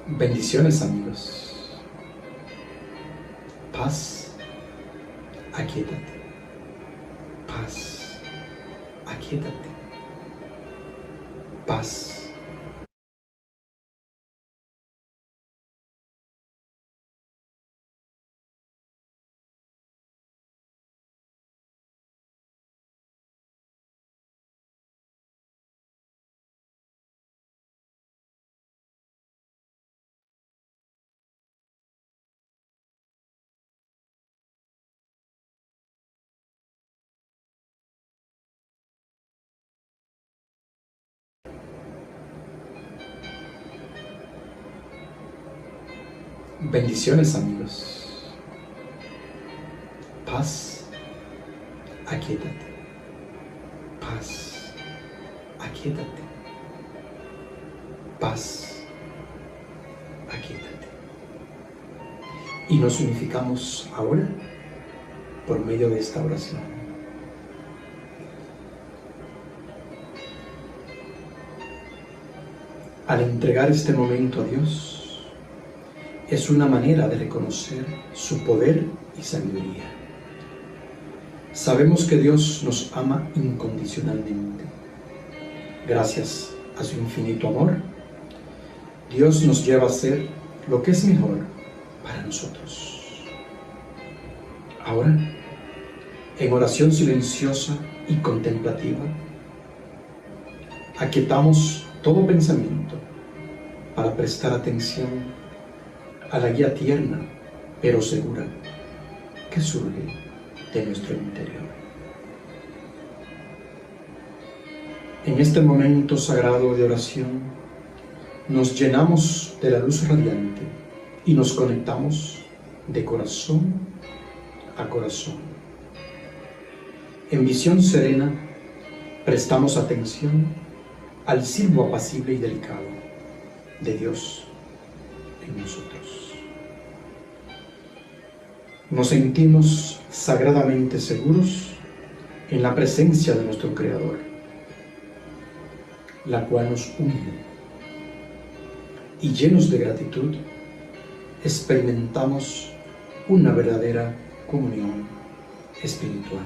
Bendiciones, amigos. Paz, aquíétate. Paz, aquíétate. Paz. Bendiciones, amigos. Paz, aquíétate. Paz, aquíétate. Paz, aquíétate. Y nos unificamos ahora por medio de esta oración. Al entregar este momento a Dios, es una manera de reconocer su poder y sabiduría. Sabemos que Dios nos ama incondicionalmente. Gracias a su infinito amor, Dios nos lleva a hacer lo que es mejor para nosotros. Ahora, en oración silenciosa y contemplativa, aquietamos todo pensamiento para prestar atención a la guía tierna pero segura que surge de nuestro interior. En este momento sagrado de oración, nos llenamos de la luz radiante y nos conectamos de corazón a corazón. En visión serena, prestamos atención al silbo apacible y delicado de Dios, en nosotros. Nos sentimos sagradamente seguros en la presencia de nuestro Creador, la cual nos une, y llenos de gratitud experimentamos una verdadera comunión espiritual.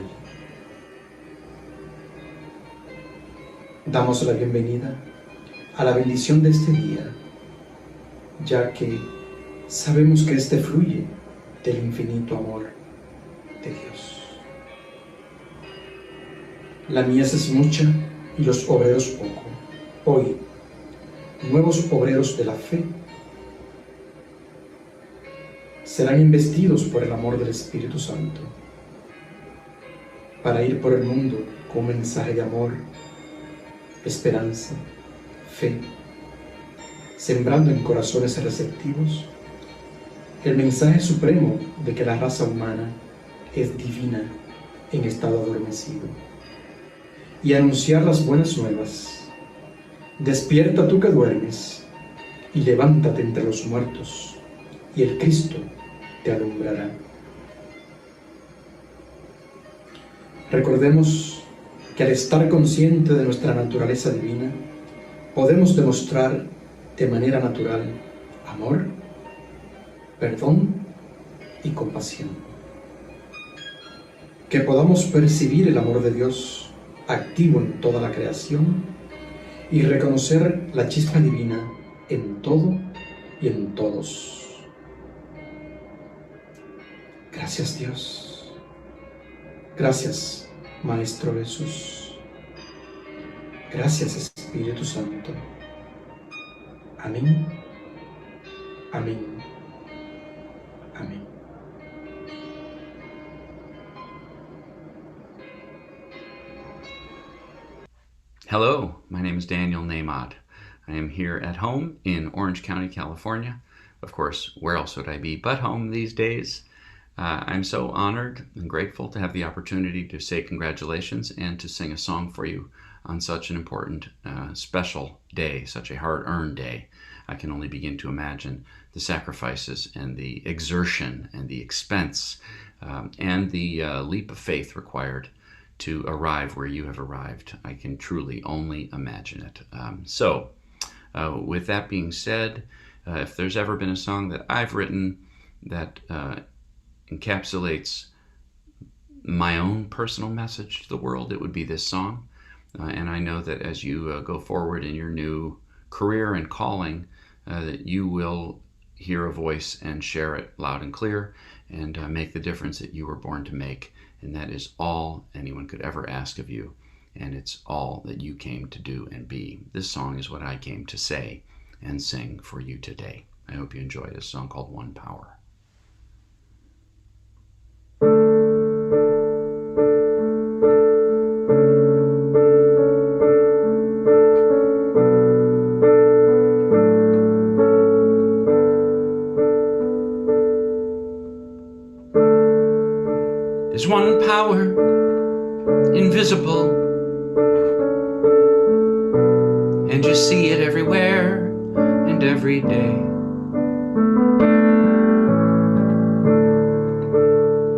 Damos la bienvenida a la bendición de este día, ya que sabemos que éste fluye del infinito amor de Dios. La mies es mucha y los obreros poco. Hoy, nuevos obreros de la fe serán investidos por el amor del Espíritu Santo para ir por el mundo con un mensaje de amor, esperanza, fe, sembrando en corazones receptivos el mensaje supremo de que la raza humana es divina en estado adormecido, y anunciar las buenas nuevas: despierta tú que duermes y levántate entre los muertos, y el Cristo te alumbrará. Recordemos que al estar consciente de nuestra naturaleza divina, podemos demostrar de manera natural amor, perdón y compasión. Que podamos percibir el amor de Dios activo en toda la creación y reconocer la chispa divina en todo y en todos. Gracias, Dios. Gracias, Maestro Jesús. Gracias, Espíritu Santo. Amén. Amén. Amén. Hello, my name is Daniel Nahmod. I am here at home in Orange County, California. Of course, where else would I be but home these days? I'm so honored and grateful to have the opportunity to say congratulations and to sing a song for you on such an important, special day, such a hard-earned day. I can only begin to imagine the sacrifices and the exertion and the expense and the leap of faith required to arrive where you have arrived. I can truly only imagine it. With that being said, if there's ever been a song that I've written that encapsulates my own personal message to the world, it would be this song. And I know that as you go forward in your new career and calling, that you will hear a voice and share it loud and clear and make the difference that you were born to make. And that is all anyone could ever ask of you. And it's all that you came to do and be. This song is what I came to say and sing for you today. I hope you enjoy this song called One Power. There's one power, invisible, and you see it everywhere and every day.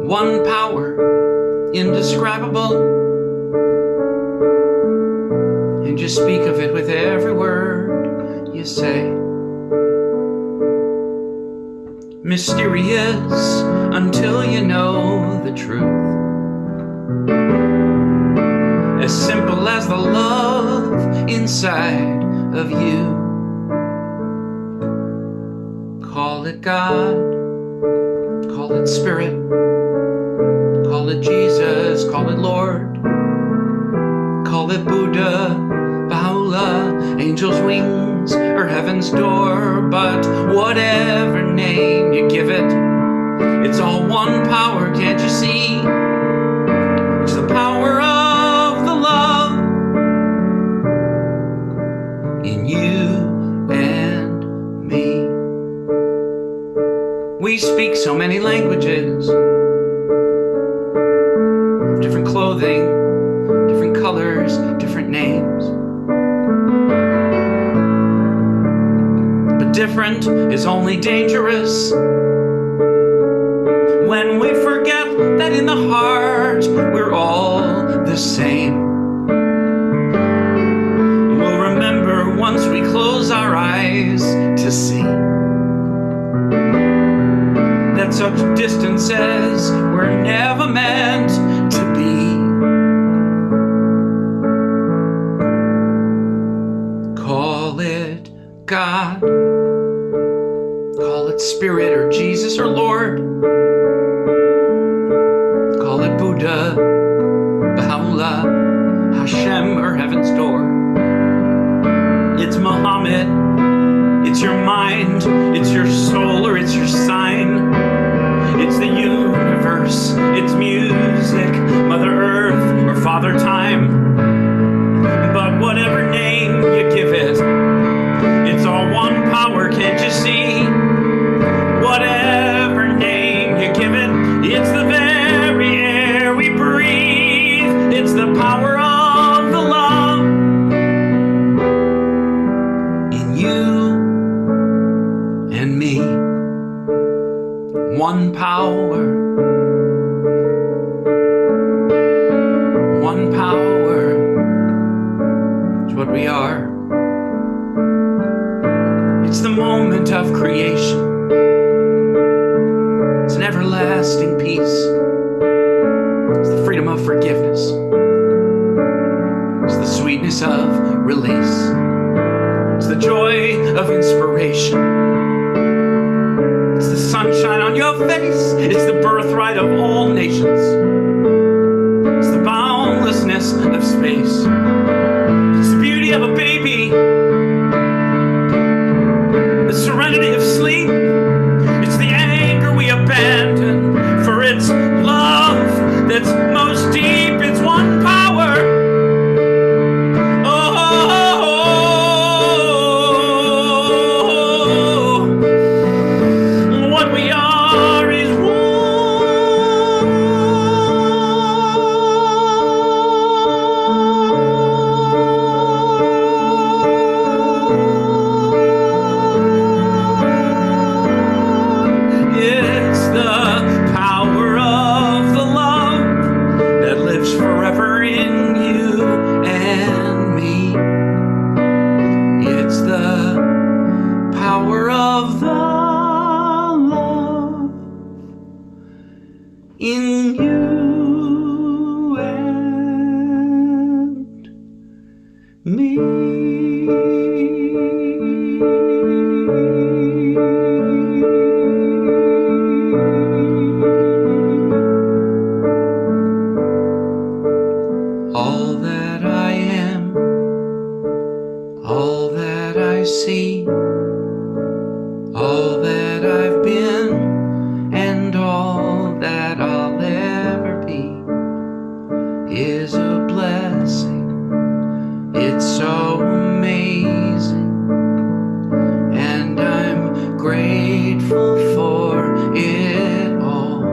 One power, indescribable, and you speak of it with every word you say. Mysterious until you know the truth. As simple as the love inside of you. Call it God, call it Spirit, call it Jesus, call it Lord, call it Buddha, Baha'u'llah, angel's wings, or heaven's door. But whatever name you give it, it's all one power, can't you see? It's the power of the love in you and me. We speak so many languages, different clothing, different colors, different names. But different is only dangerous when we forget that in the heart we're all the same. We'll remember once we close our eyes to see that such distances were never meant to be. Call it God, call it Spirit or Jesus or Lord, call it Buddha, Baha'u'llah, Hashem or Heaven's Door. It's Muhammad, it's your mind, it's your soul or it's your sign. It's the universe, it's music, Mother Earth or Father Time. But whatever name you give it, it's all one power, can't you see? Whatever name you give it, it's the very air we breathe. It's the power of the love in you and me. One power, one power is what we are. It's the moment of creation. It's an everlasting peace. It's the freedom of forgiveness. It's the sweetness of release. It's the joy of inspiration. It's the sunshine on your face. It's the birthright of all nations. It's the boundlessness of space. It's the beauty of a baby. The serenity of sleep. It's the anger we abandon for its love that's most deep. It's one power. In you and me. All that I am, all that I see, all that I've been, and all that I'll ever be is a blessing. It's so amazing, and I'm grateful for it all.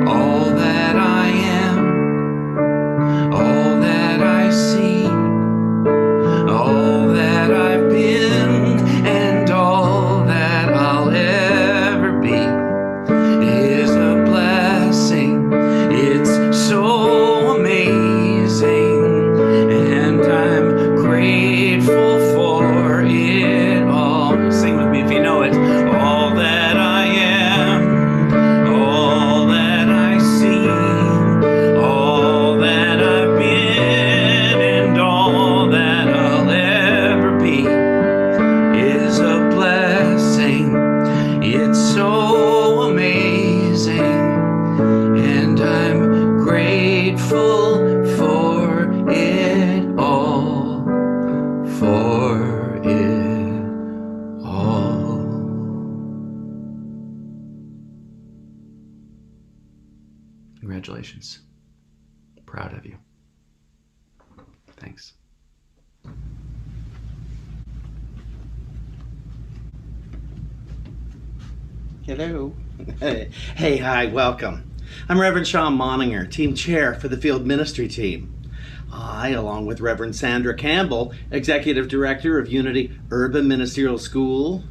All that I am, all that I see, all that I've been, and all that I'll ever be is a blessing. It's so amazing, and I'm grateful for it all. Sing with me if you know it. All that I am, all that I see, all that I've been, and all that I'll ever be is a blessing. It's so amazing, and I'm grateful for it all, for it all. Congratulations. Proud of you. Thanks. Hello. Hey, hi, welcome. I'm Reverend Sean Moninger, Team Chair for the Field Ministry Team. I, along with Reverend Sandra Campbell, Executive Director of Unity Urban Ministerial School,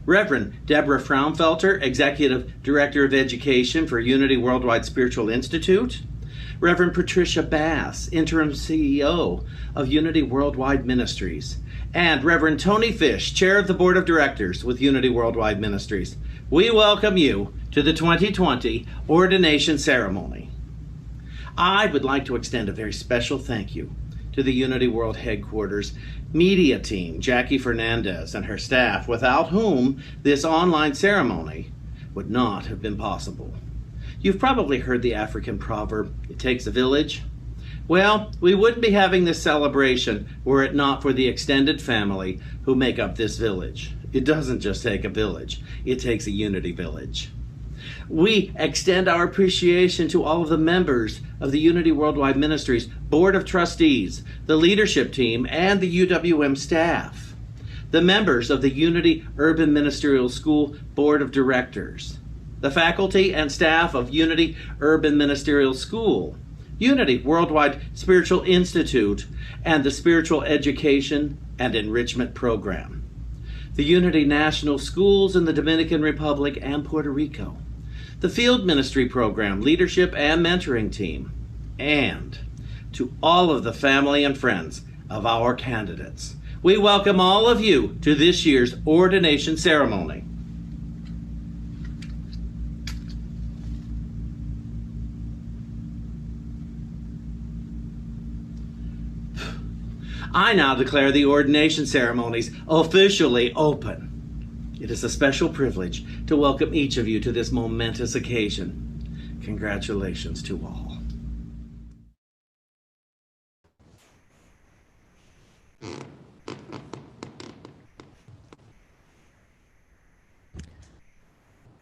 Reverend Deborah Fraunfelter, Executive Director of Education for Unity Worldwide Spiritual Institute. Reverend Patricia Bass, Interim CEO of Unity Worldwide Ministries. And Reverend Tony Fish, Chair of the Board of Directors with Unity Worldwide Ministries. We welcome you to the 2020 Ordination Ceremony. I would like to extend a very special thank you to the Unity World Headquarters media team, Jackie Fernandez and her staff, without whom this online ceremony would not have been possible. You've probably heard the African proverb, it takes a village. Well, we wouldn't be having this celebration were it not for the extended family who make up this village. It doesn't just take a village, it takes a Unity village. We extend our appreciation to all of the members of the Unity Worldwide Ministries Board of Trustees, the leadership team, and the UWM staff, the members of the Unity Urban Ministerial School Board of Directors, the faculty and staff of Unity Urban Ministerial School, Unity Worldwide Spiritual Institute, and the Spiritual Education and Enrichment Program, the Unity National Schools in the Dominican Republic and Puerto Rico, the Field Ministry Program, Leadership and Mentoring Team, and to all of the family and friends of our candidates. We welcome all of you to this year's ordination ceremony. I now declare the ordination ceremonies officially open. It is a special privilege to welcome each of you to this momentous occasion. Congratulations to all.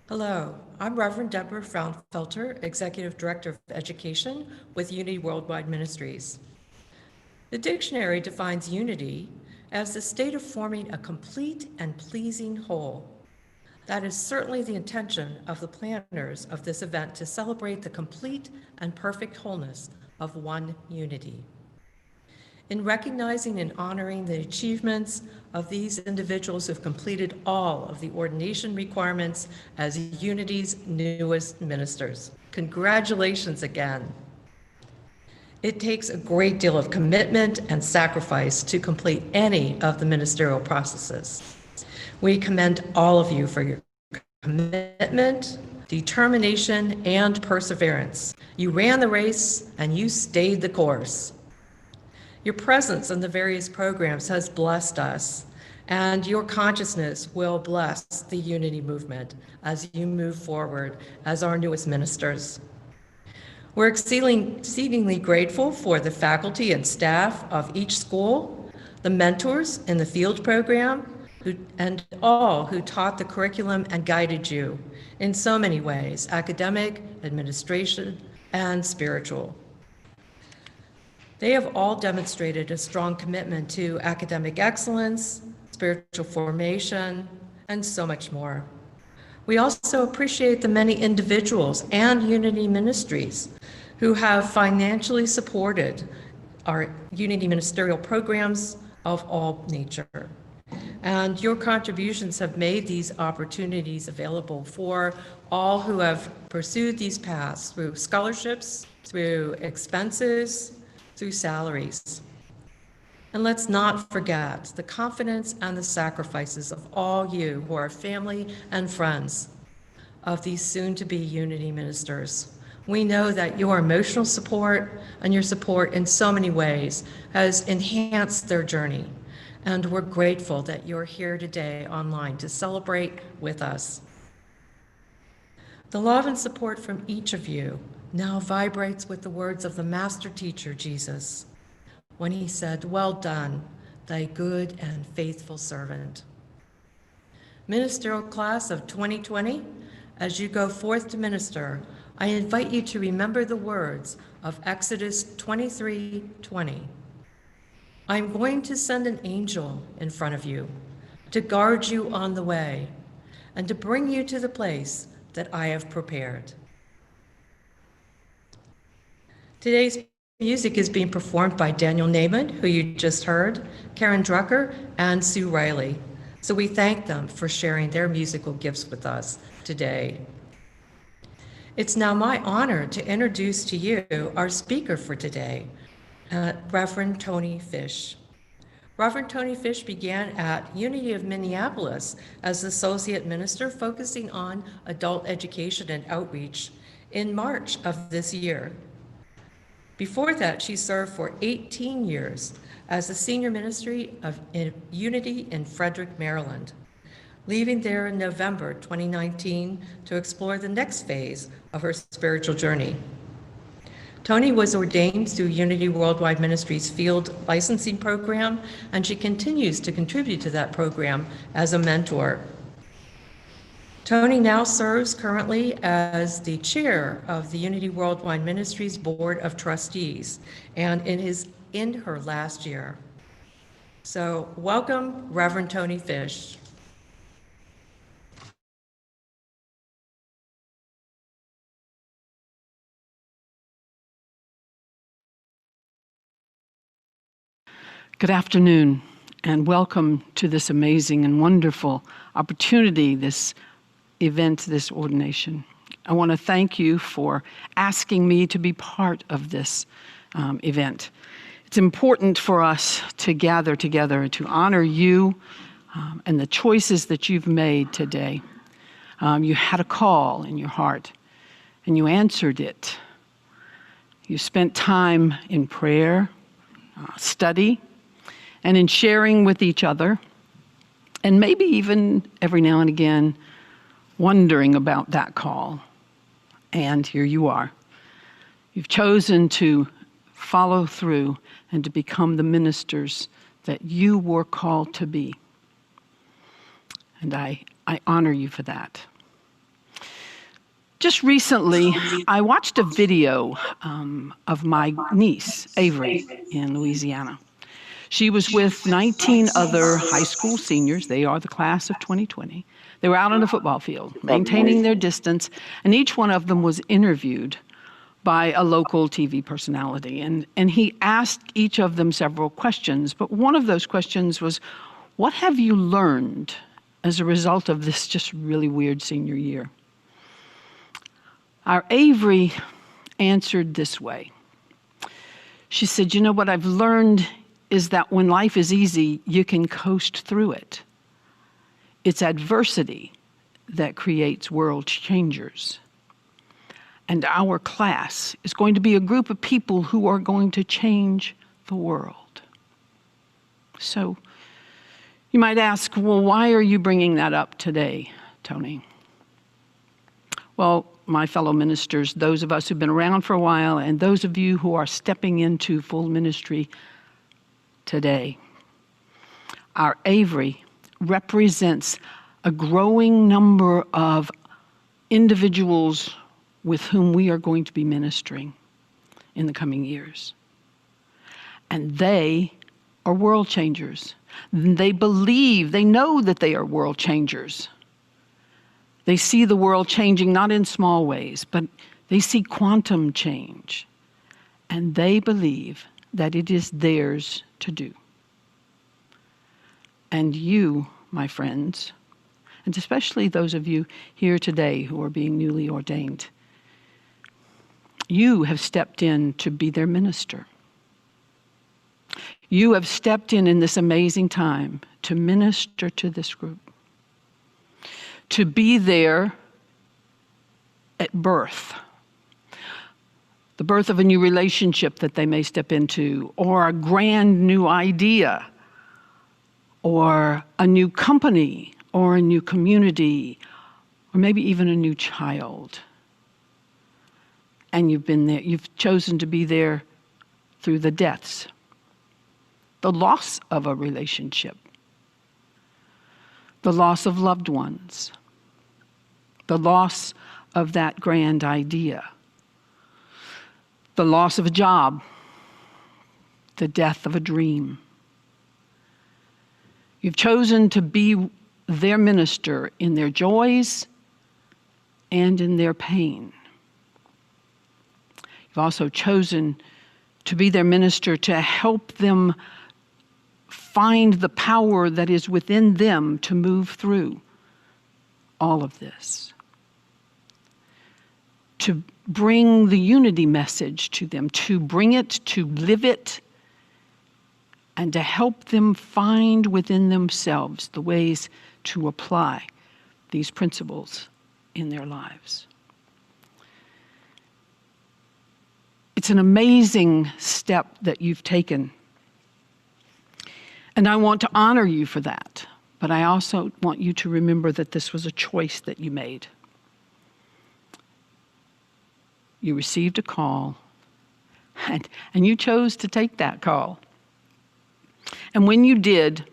Hello, I'm Reverend Deborah Fraunfelter, Executive Director of Education with Unity Worldwide Ministries. The dictionary defines unity as the state of forming a complete and pleasing whole. That is certainly the intention of the planners of this event, to celebrate the complete and perfect wholeness of one unity. In recognizing and honoring the achievements of these individuals who have completed all of the ordination requirements as Unity's newest ministers, congratulations again. It takes a great deal of commitment and sacrifice to complete any of the ministerial processes. We commend all of you for your commitment, determination, and perseverance. You ran the race and you stayed the course. Your presence in the various programs has blessed us, and your consciousness will bless the Unity movement as you move forward as our newest ministers. We're exceedingly grateful for the faculty and staff of each school, the mentors in the field program, and all who taught the curriculum and guided you in so many ways, academic, administration, and spiritual. They have all demonstrated a strong commitment to academic excellence, spiritual formation, and so much more. We also appreciate the many individuals and Unity Ministries who have financially supported our Unity ministerial programs of all nature. And your contributions have made these opportunities available for all who have pursued these paths through scholarships, through expenses, through salaries. And let's not forget the confidence and the sacrifices of all you who are family and friends of these soon-to-be Unity ministers. We know that your emotional support and your support in so many ways has enhanced their journey. And we're grateful that you're here today online to celebrate with us. The love and support from each of you now vibrates with the words of the master teacher, Jesus, when he said, "Well done, thy good and faithful servant." Ministerial class of 2020, as you go forth to minister, I invite you to remember the words of Exodus 23:20. I'm going to send an angel in front of you to guard you on the way and to bring you to the place that I have prepared. Today's music is being performed by Daniel Naiman, who you just heard, Karen Drucker, and Sue Riley. So we thank them for sharing their musical gifts with us today. It's now my honor to introduce to you our speaker for today, Reverend Tony Fish. Reverend Tony Fish began at Unity of Minneapolis as associate minister focusing on adult education and outreach in March of this year. Before that, she served for 18 years as the senior ministry of Unity in Frederick, Maryland, leaving there in November 2019 to explore the next phase of her spiritual journey. Tony was ordained through Unity Worldwide Ministries field licensing program, and she continues to contribute to that program as a mentor. Tony now serves currently as the chair of the Unity Worldwide Ministries Board of Trustees, and in her last year. So welcome, Reverend Tony Fish. Good afternoon, and welcome to this amazing and wonderful opportunity, this event, this ordination. I want to thank you for asking me to be part of this event. It's important for us to gather together to honor you and the choices that you've made today. You had a call in your heart, and you answered it. You spent time in prayer, study, and in sharing with each other, and maybe even every now and again wondering about that call. And here you are. You've chosen to follow through and to become the ministers that you were called to be. And I honor you for that. Just recently, I watched a video of my niece, Avery, in Louisiana. She was with 19 other high school seniors. They are the class of 2020. They were out on a football field, maintaining their distance, and each one of them was interviewed by a local TV personality. And he asked each of them several questions, but one of those questions was, what have you learned as a result of this just really weird senior year? Our Avery answered this way. She said, you know what I've learned is that when life is easy, you can coast through it. It's adversity that creates world changers. And our class is going to be a group of people who are going to change the world. So you might ask, well, why are you bringing that up today, Tony? Well, my fellow ministers, those of us who've been around for a while, and those of you who are stepping into full ministry today, our Avery represents a growing number of individuals with whom we are going to be ministering in the coming years. And they are world changers. They believe, they know that they are world changers. They see the world changing not in small ways, but they see quantum change. And they believe that it is theirs to do. And you, my friends, and especially those of you here today who are being newly ordained, you have stepped in to be their minister. You have stepped in this amazing time to minister to this group, to be there at birth, the birth of a new relationship that they may step into, or a grand new idea, or a new company, or a new community, or maybe even a new child. And you've been there, you've chosen to be there through the deaths, the loss of a relationship, the loss of loved ones, the loss of that grand idea, the loss of a job, the death of a dream. You've chosen to be their minister in their joys and in their pain. You've also chosen to be their minister to help them find the power that is within them to move through all of this. To bring the unity message to them, to bring it, to live it, and to help them find within themselves the ways to apply these principles in their lives. It's an amazing step that you've taken. And I want to honor you for that. But I also want you to remember that this was a choice that you made. You received a call, and you chose to take that call. And when you did,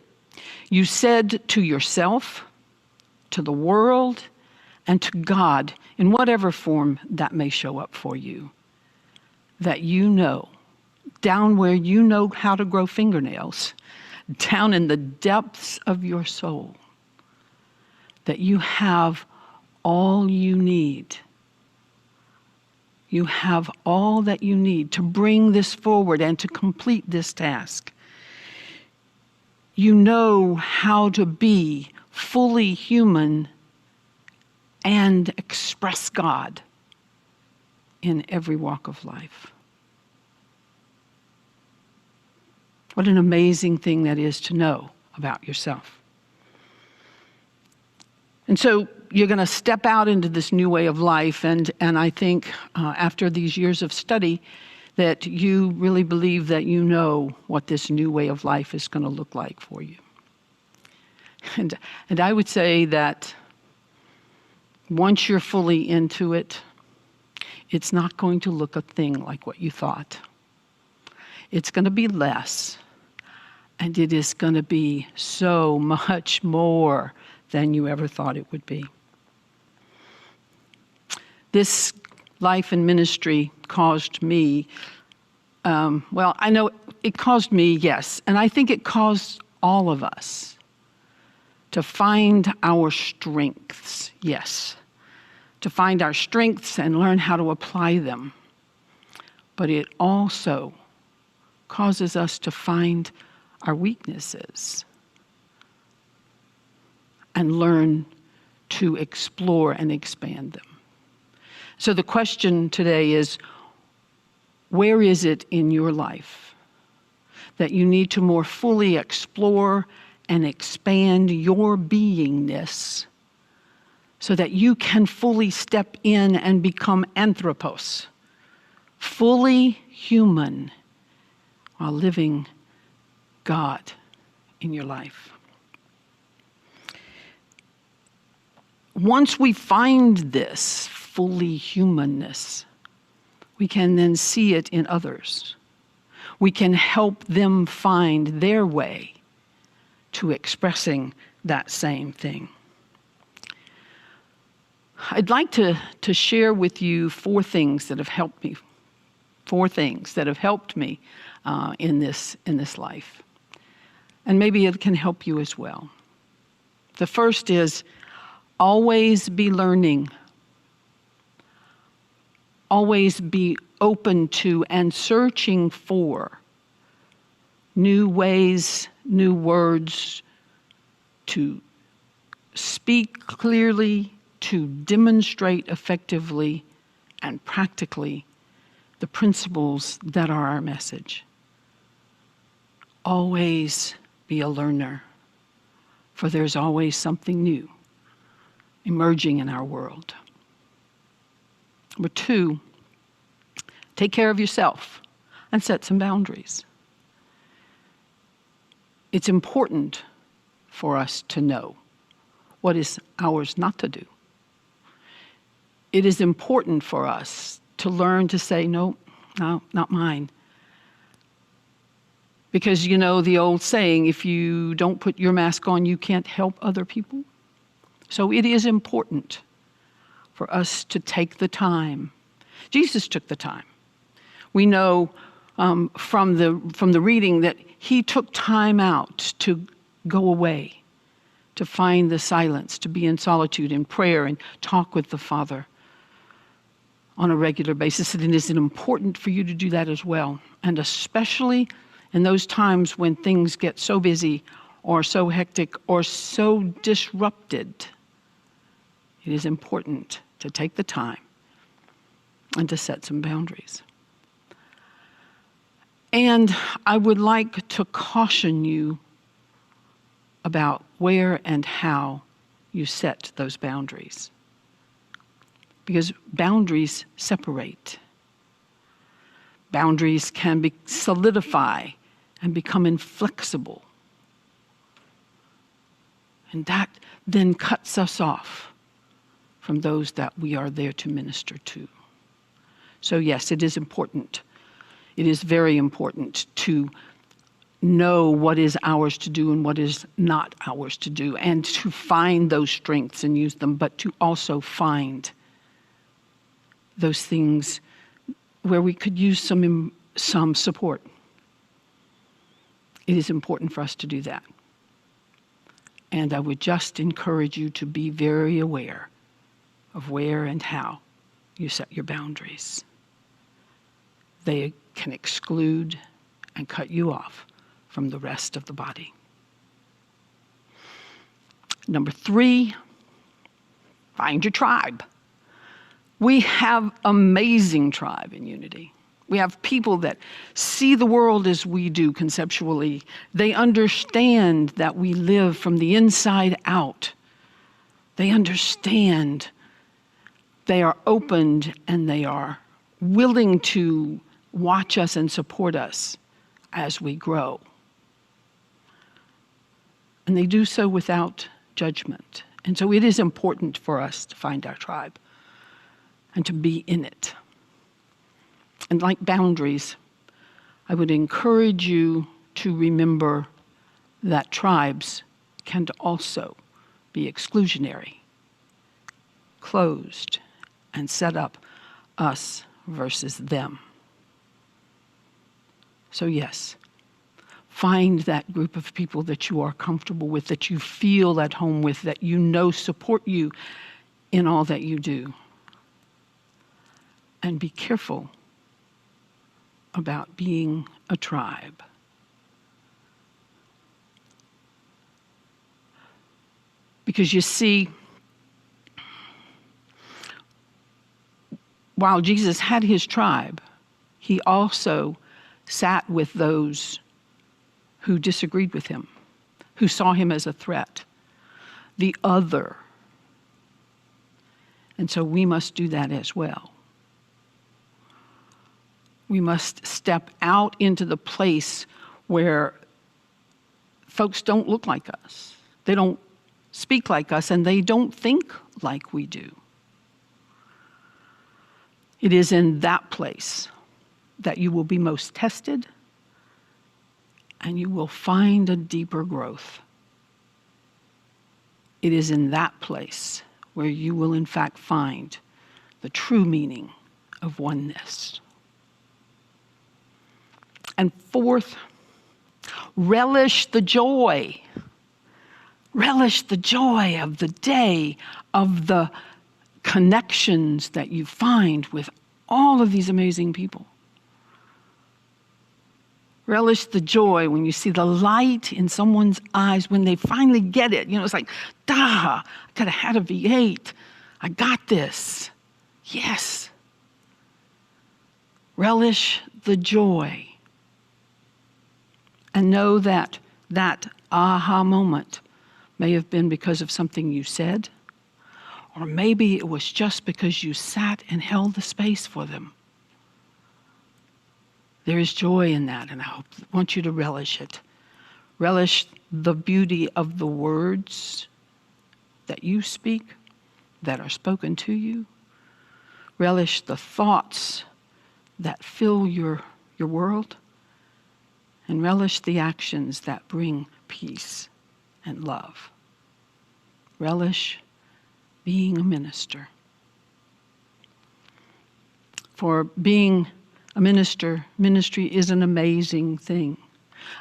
you said to yourself, to the world, and to God, in whatever form that may show up for you, that you know, down where you know how to grow fingernails, down in the depths of your soul, that you have all you need. You have all that you need to bring this forward and to complete this task. You know how to be fully human and express God in every walk of life. What an amazing thing that is to know about yourself. And so you're going to step out into this new way of life, and I think after these years of study that you really believe that you know what this new way of life is going to look like for you. And I would say that once you're fully into it, it's not going to look a thing like what you thought. It's going to be less, and it is going to be so much more than you ever thought it would be. This life and ministry caused me, I know it caused me, yes, and I think it caused all of us to find our strengths, yes, to find our strengths and learn how to apply them. But it also causes us to find our weaknesses and learn to explore and expand them. So the question today is, where is it in your life that you need to more fully explore and expand your beingness so that you can fully step in and become anthropos, fully human, while living God in your life? Once we find this fully humanness, we can then see it in others. We can help them find their way to expressing that same thing. I'd like to share with you four things that have helped me. In this life. And maybe it can help you as well. The first is always be learning. Always be open to and searching for new ways, new words to speak clearly, to demonstrate effectively and practically the principles that are our message. Always be a learner, for there's always something new emerging in our world. Number two, take care of yourself and set some boundaries. It's important for us to know what is ours not to do. It is important for us to learn to say, no, not mine. Because you know the old saying, if you don't put your mask on, you can't help other people. So it is important for us to take the time. Jesus took the time. We know from the reading that he took time out to go away, to find the silence, to be in solitude, in prayer, and talk with the Father on a regular basis. And it is important for you to do that as well, and especially in those times when things get so busy or so hectic or so disrupted, it is important to take the time and to set some boundaries. And I would like to caution you about where and how you set those boundaries. Because boundaries separate. Boundaries can solidify and become inflexible. And that then cuts us off from those that we are there to minister to. So yes, it is important. It is very important to know what is ours to do and what is not ours to do, and to find those strengths and use them, but to also find those things where we could use some support. It is important for us to do that. And I would just encourage you to be very aware of where and how you set your boundaries. They can exclude and cut you off from the rest of the body. Number 3, find your tribe. We have amazing tribe in Unity. We have people that see the world as we do conceptually. They understand that we live from the inside out. They understand. They are opened and they are willing to watch us and support us as we grow. And they do so without judgment. And so it is important for us to find our tribe and to be in it. And like boundaries, I would encourage you to remember that tribes can also be exclusionary, closed, and set up us versus them. So yes, find that group of people that you are comfortable with, that you feel at home with, that you know support you in all that you do. And be careful about being a tribe. Because you see, while Jesus had his tribe, he also sat with those who disagreed with him, who saw him as a threat, the other. And so we must do that as well. We must step out into the place where folks don't look like us. They don't speak like us, and they don't think like we do. It is in that place that you will be most tested, and you will find a deeper growth. It is in that place where you will in fact find the true meaning of oneness. And 4th, relish the joy. Relish the joy of the day, of the connections that you find with all of these amazing people. Relish the joy when you see the light in someone's eyes when they finally get it. You know, it's like, I could have had a V8. I got this. Yes. Relish the joy. And know that that aha moment may have been because of something you said, or maybe it was just because you sat and held the space for them. There is joy in that, and I want you to relish it. Relish the beauty of the words that you speak, that are spoken to you. Relish the thoughts that fill your world. And relish the actions that bring peace and love. Relish being a minister. For being a minister, ministry is an amazing thing.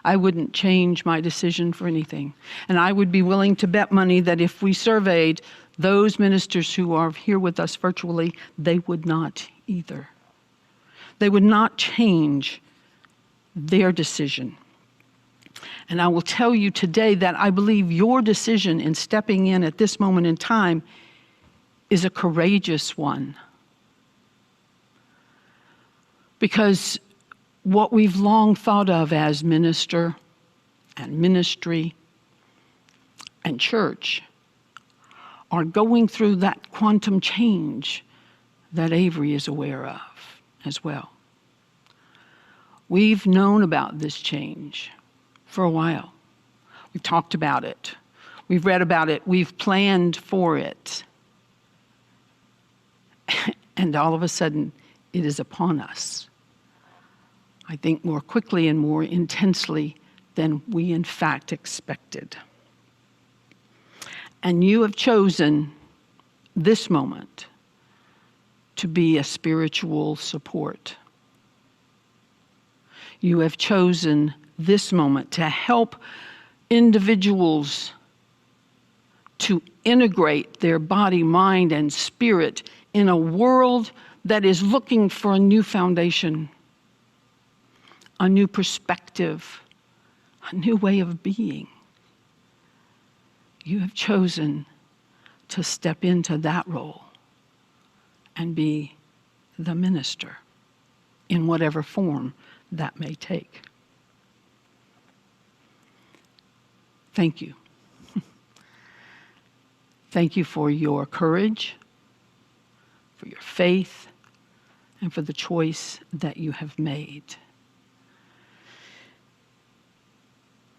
I wouldn't change my decision for anything. And I would be willing to bet money that if we surveyed those ministers who are here with us virtually, they would not either. They would not change their decision. And I will tell you today that I believe your decision in stepping in at this moment in time is a courageous one. Because what we've long thought of as minister and ministry and church are going through that quantum change that Avery is aware of as well. We've known about this change for a while. We've talked about it. We've read about it. We've planned for it. And all of a sudden, it is upon us. I think more quickly and more intensely than we in fact expected. And you have chosen this moment to be a spiritual support. You have chosen this moment to help individuals to integrate their body, mind, and spirit in a world that is looking for a new foundation, a new perspective, a new way of being. You have chosen to step into that role and be the minister in whatever form that may take. Thank you. Thank you for your courage, for your faith, and for the choice that you have made.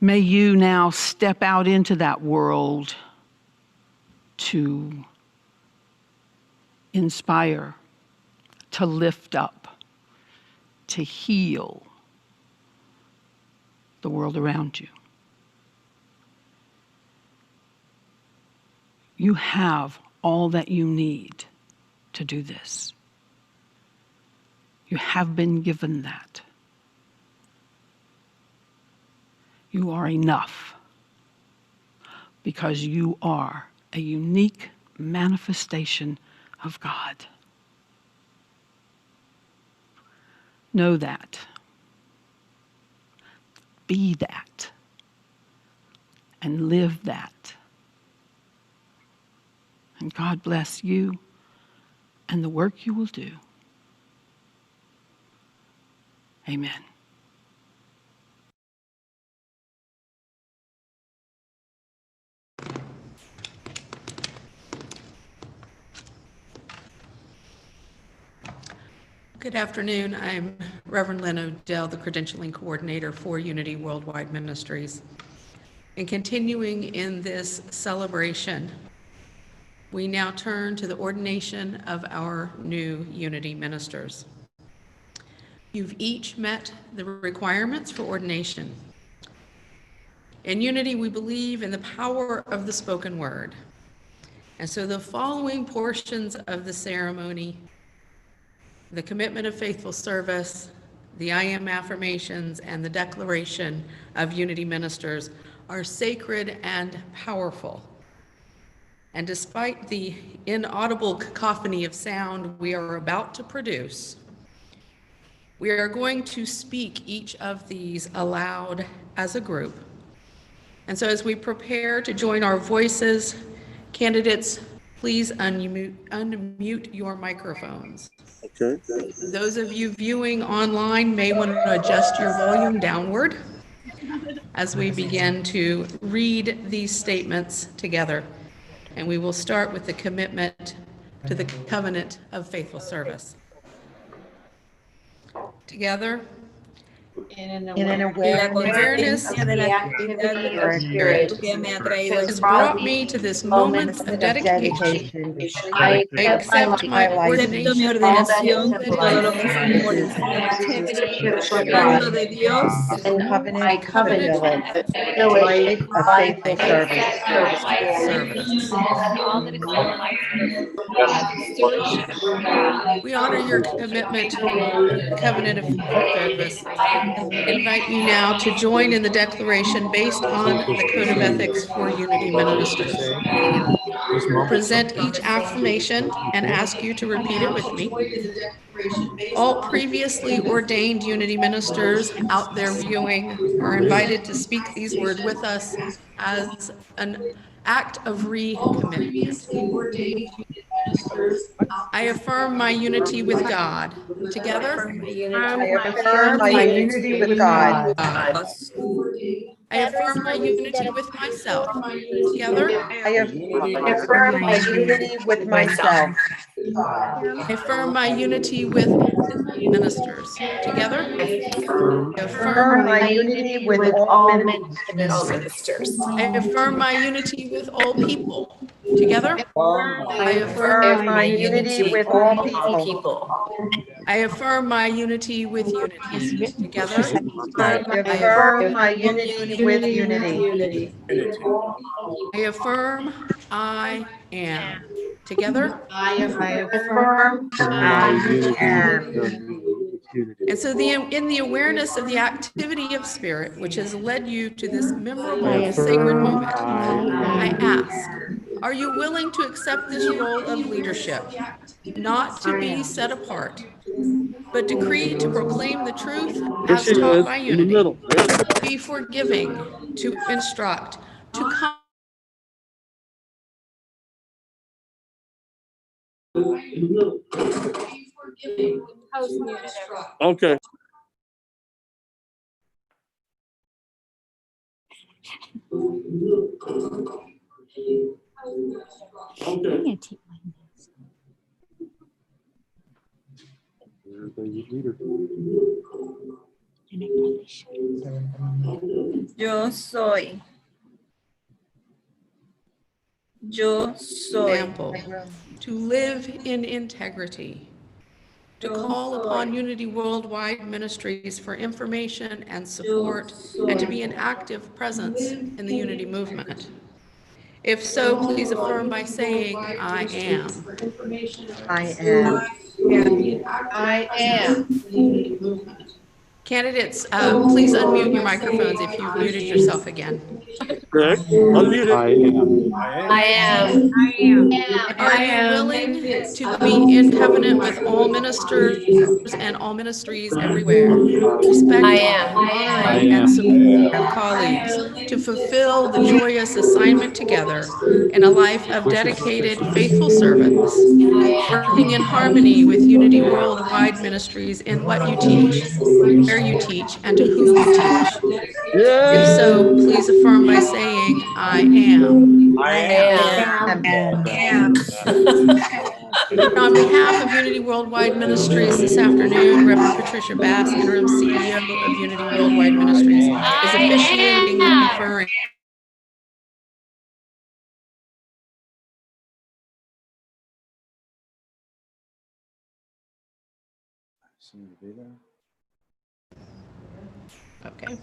May you now step out into that world to inspire, to lift up, to heal the world around you. You have all that you need to do this. You have been given that. You are enough because you are a unique manifestation of God. Know that. Be that. And live that. And God bless you and the work you will do. Amen. Good afternoon. I'm Reverend Lynn O'Dell, the Credentialing Coordinator for Unity Worldwide Ministries. And continuing in this celebration, we now turn to the ordination of our new Unity ministers. You've each met the requirements for ordination. In Unity, we believe in the power of the spoken word. And so the following portions of the ceremony, the commitment of faithful service, the I am affirmations, and the declaration of Unity ministers are sacred and powerful. And despite the inaudible cacophony of sound we are about to produce, we are going to speak each of these aloud as a group. And so as we prepare to join our voices, candidates, please unmute your microphones. Okay. Those of you viewing online may want to adjust your volume downward as we begin to read these statements together. And we will start with the commitment to the covenant of faithful service. Together, in an awareness of de la actividad of spirit has brought me to this moment of dedication. I accept My my life, ordination all that is activities for God, and I covenant the life of faithful service. We honor your commitment to the covenant of service. Invite you now to join in the declaration based on the Code of Ethics for Unity Ministers. Present each affirmation and ask you to repeat it with me. All previously ordained Unity ministers out there viewing are invited to speak these words with us as an act of recommitment. I affirm my unity with God. Together? I affirm my unity with God. I affirm my unity with myself. Together? I affirm my unity with myself. I affirm my unity with ministers. Together? I Affirm affirm, my unity with all ministers. I affirm my unity with all people. Together? I Affirm my affirm, unity with all people. I affirm my unity with unities. Together? I I affirm my unity with unity. I affirm I am. Together? I affirm I am. And so in the awareness of the activity of spirit, which has led you to this memorable sacred moment, I ask, are you willing to accept this role of leadership, not to be set apart, but decree to proclaim the truth as taught by unity, to be forgiving, to instruct, to come Okay. Yo soy. Yo soy. example, to live in integrity, to call upon Unity Worldwide Ministries for information and support, and to be an active presence in the Unity movement. If so, please affirm by saying, I am. I am. I am. Candidates, please unmute your microphones if you've muted yourself again. Greg, unmute it. I am. Are you willing to be in covenant with all ministers and all ministries everywhere, I respecting, am. honoring, and supporting colleagues to fulfill the joyous assignment together in a life of dedicated, faithful service, working in harmony with Unity Worldwide Ministries in what you teach, where you teach, and to whom you teach? If so, please affirm by saying, I am. I am. On behalf of Unity Worldwide Ministries this afternoon, Reverend Patricia Bass, Interim CEO of Unity Worldwide Ministries, is officiating the conferring. Okay.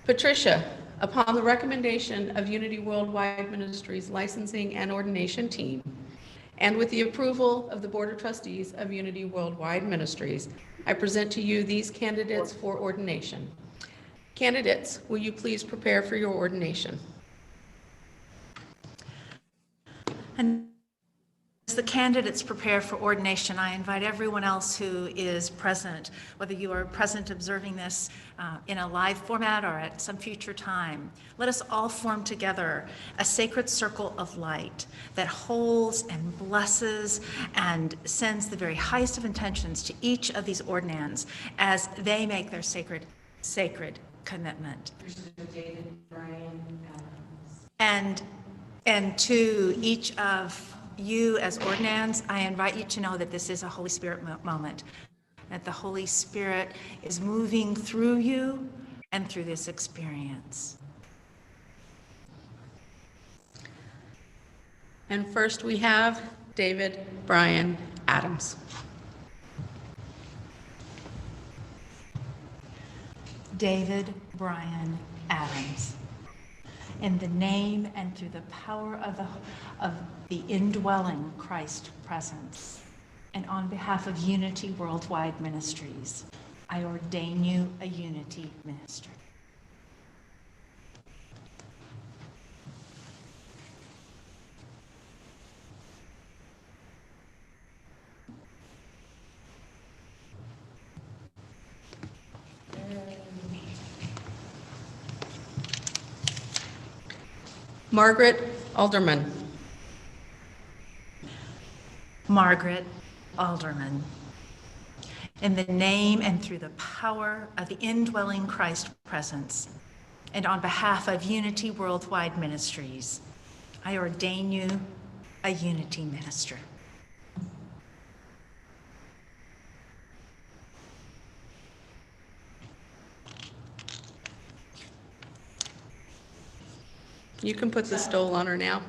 Patricia, upon the recommendation of Unity Worldwide Ministries licensing and ordination team, and with the approval of the Board of Trustees of Unity Worldwide Ministries, I present to you these candidates for ordination. Candidates, will you please prepare for your ordination? And as the candidates prepare for ordination, I invite everyone else who is present, whether you are present observing this in a live format or at some future time, let us all form together a sacred circle of light that holds and blesses and sends the very highest of intentions to each of these ordinands as they make their sacred commitment. And to each of you as ordinands, I invite you to know that this is a Holy Spirit moment, that the Holy Spirit is moving through you and through this experience. And first we have David Brian Adams. David Brian Adams. In the name and through the power of the indwelling Christ presence, and on behalf of Unity Worldwide Ministries, I ordain you a Unity ministry. Margaret Alderman. Margaret Alderman. In the name and through the power of the indwelling Christ presence, and on behalf of Unity Worldwide Ministries, I ordain you a Unity minister. You can put the stole on her now.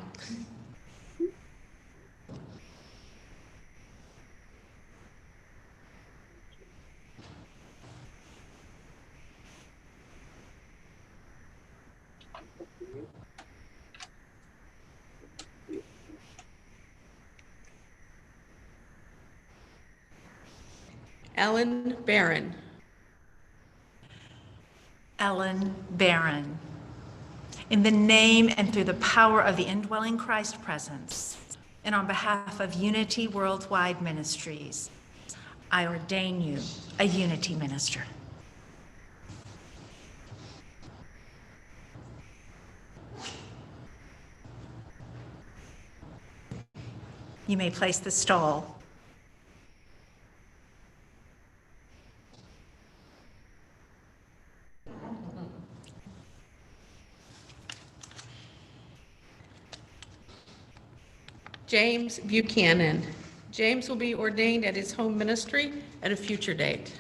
Ellen Barron. Ellen Barron. In the name and through the power of the indwelling Christ presence, and on behalf of Unity Worldwide Ministries, I ordain you a Unity minister. You may place the stole. James Buchanan. James will be ordained at his home ministry at a future date.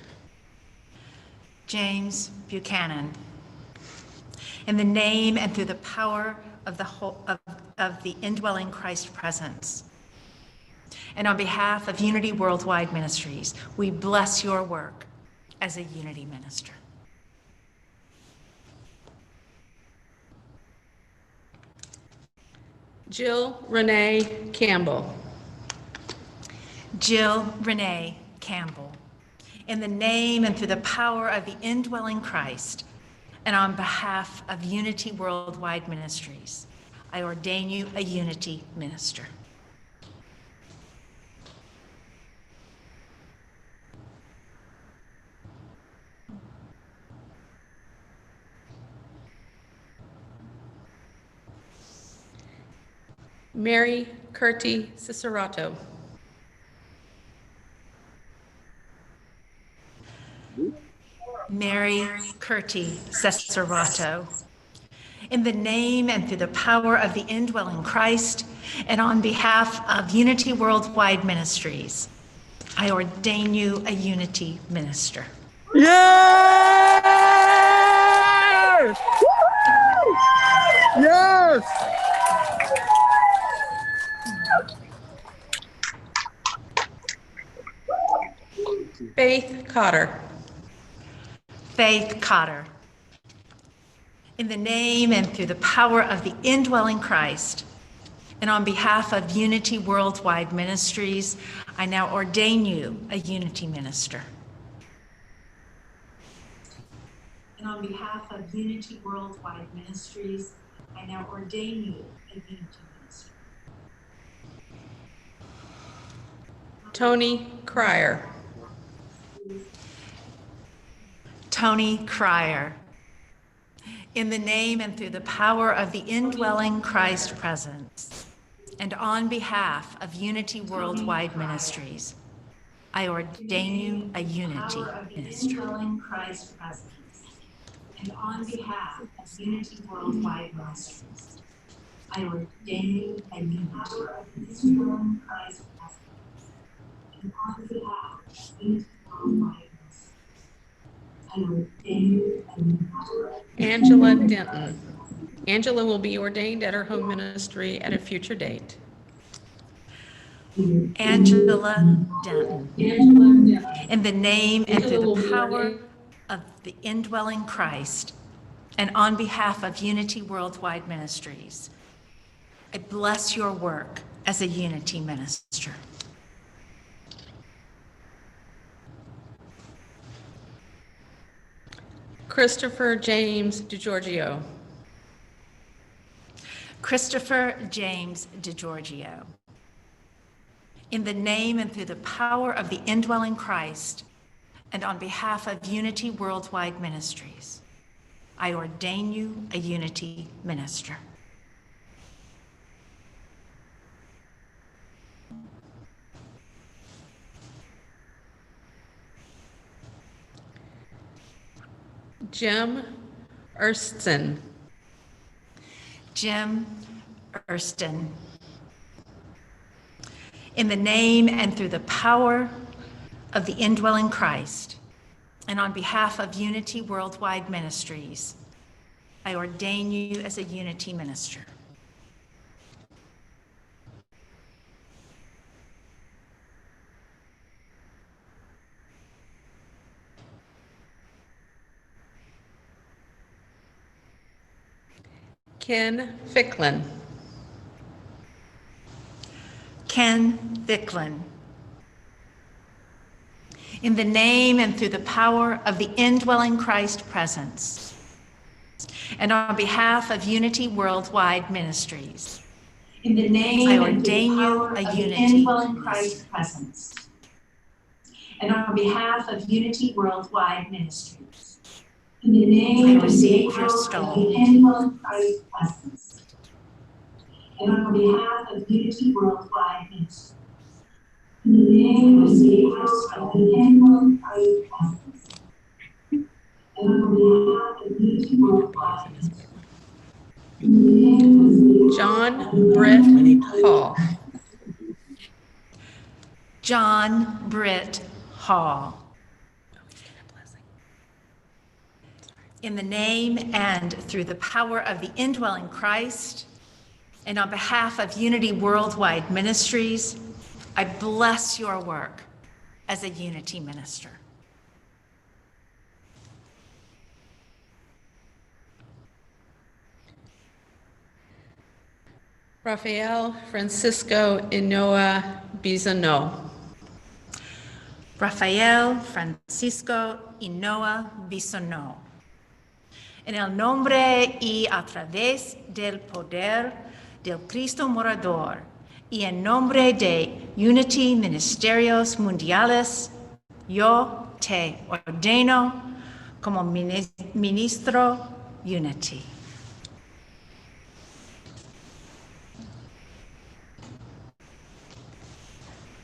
James Buchanan. In the name and through the power of the indwelling Christ presence, and on behalf of Unity Worldwide Ministries, we bless your work as a Unity minister. Jill Renee Campbell. Jill Renee Campbell. In the name and through the power of the indwelling Christ, and on behalf of Unity Worldwide Ministries, I ordain you a Unity minister. Mary Curti Cicerato. Mary Curti Cicerato. In the name and through the power of the indwelling Christ, and on behalf of Unity Worldwide Ministries, I ordain you a Unity minister. Yes! Yes! Faith Cotter. Faith Cotter. In the name and through the power of the indwelling Christ, and on behalf of Unity Worldwide Ministries, I now ordain you a Unity minister. And on behalf of Unity Worldwide Ministries, I now ordain you a Unity minister. Tony Cryer. Tony Cryer. In the name and through the power of the indwelling Christ presence, and on behalf of Unity Worldwide Ministries, I ordain you a Unity minister. And on behalf of Unity Worldwide Ministries, I ordain you a Unity minister. And on behalf of Unity Worldwide Ministries, I ordain you a minister. Angela Denton. Angela will be ordained at her home ministry at a future date. Angela Denton. In the name and through the power of the indwelling Christ, and on behalf of Unity Worldwide Ministries, I bless your work as a Unity minister. Christopher James DiGiorgio. Christopher James DiGiorgio. In the name and through the power of the indwelling Christ, and on behalf of Unity Worldwide Ministries, I ordain you a Unity minister. Jim Erston. Jim Erston. In the name and through the power of the indwelling Christ, and on behalf of Unity Worldwide Ministries, I ordain you as a Unity minister. Ken Ficklin. Ken Ficklin. In the name and through the power of the indwelling Christ presence, and on behalf of Unity Worldwide Ministries, in the name I ordain you a Unity Christ presence, and on behalf of Unity Worldwide Ministries, in the name I receive your stone. indwelling Christ presence, and on behalf of Unity Worldwide Ministries, in the name of the indwelling Christ presence, and on behalf of Unity Worldwide Ministries. John Britt Hall. John Britt Hall. In the name and through the power of the indwelling Christ, and on behalf of Unity Worldwide Ministries, I bless your work as a Unity minister. Rafael Francisco Inoa Bisonneau. Rafael Francisco Inoa Bisonneau. En el nombre y a través del poder del Cristo morador y en nombre de Unity Ministerios Mundiales, yo te ordeno como ministro Unity.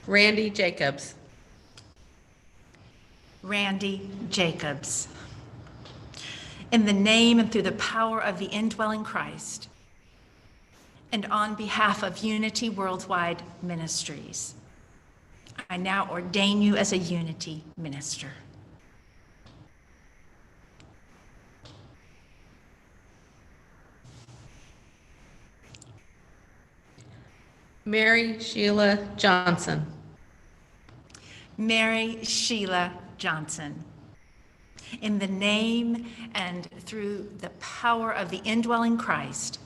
Randy Jacobs. Randy Jacobs. In the name and through the power of the indwelling Christ, and on behalf of Unity Worldwide Ministries, I now ordain you as a Unity minister. Mary Sheila Johnson. Mary Sheila Johnson. In the name and through the power of the indwelling Christ,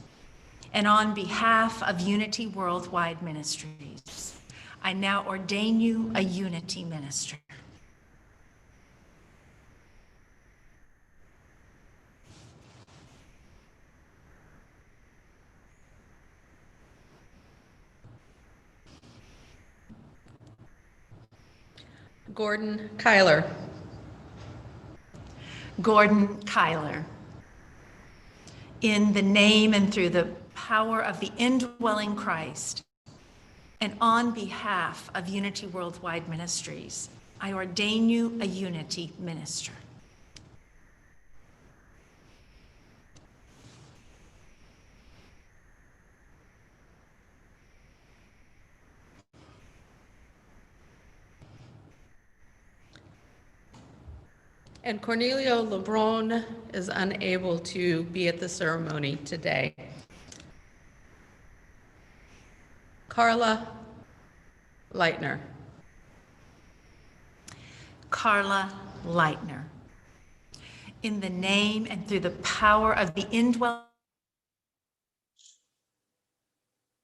and on behalf of Unity Worldwide Ministries, I now ordain you a Unity minister. Gordon Kyler. Gordon Kyler. In the name and through the power of the indwelling Christ, and on behalf of Unity Worldwide Ministries, I ordain you a Unity minister. And Cornelio Lebron is unable to be at the ceremony today. Carla Leitner. Carla Leitner. In the name and through the power of the indwelling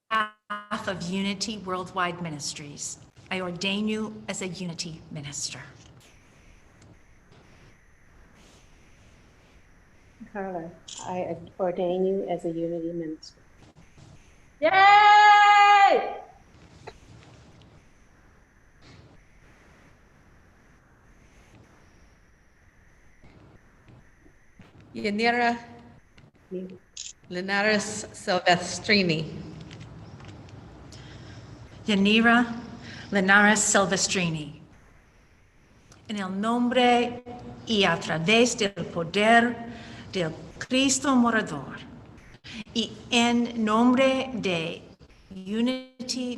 path of Unity Worldwide Ministries, I ordain you as a Unity minister. Carla, I ordain you as a Unity minister. Yay! Yanira Linares Silvestrini. Yanira Linares Silvestrini. En el nombre y a través del poder del Cristo morador. Y en nombre de Unity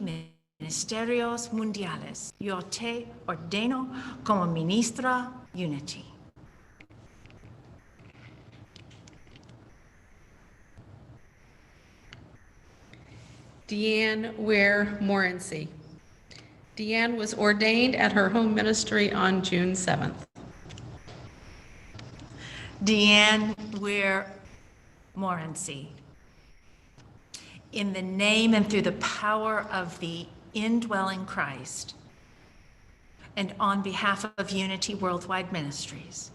Ministerios Mundiales, yo te ordeno como ministra Unity. Deanne Ware Morency. Deanne was ordained at her home ministry on June 7th. Deanne Ware Morency. In the name and through the power of the indwelling Christ, and on behalf of Unity Worldwide Ministries,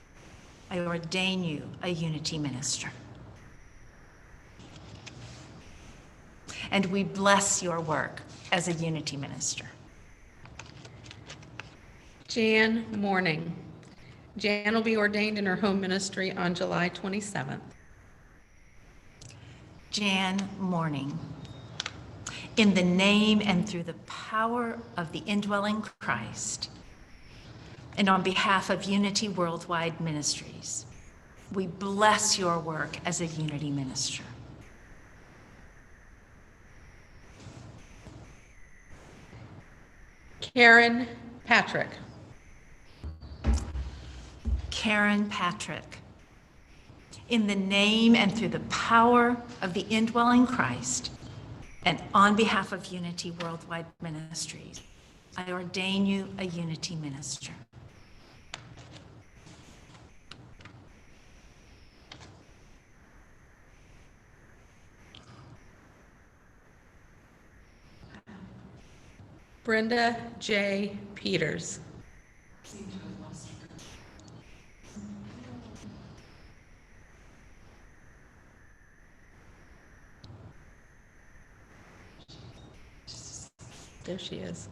I ordain you a Unity minister. And we bless your work as a Unity minister. Jan Morning. Jan will be ordained in her home ministry on July 27th. Jan Morning. In the name and through the power of the indwelling Christ, and on behalf of Unity Worldwide Ministries, we bless your work as a Unity minister. Karen Patrick. Karen Patrick. In the name and through the power of the indwelling Christ, and on behalf of Unity Worldwide Ministries, I ordain you a Unity minister. Brenda J. Peters. There she is.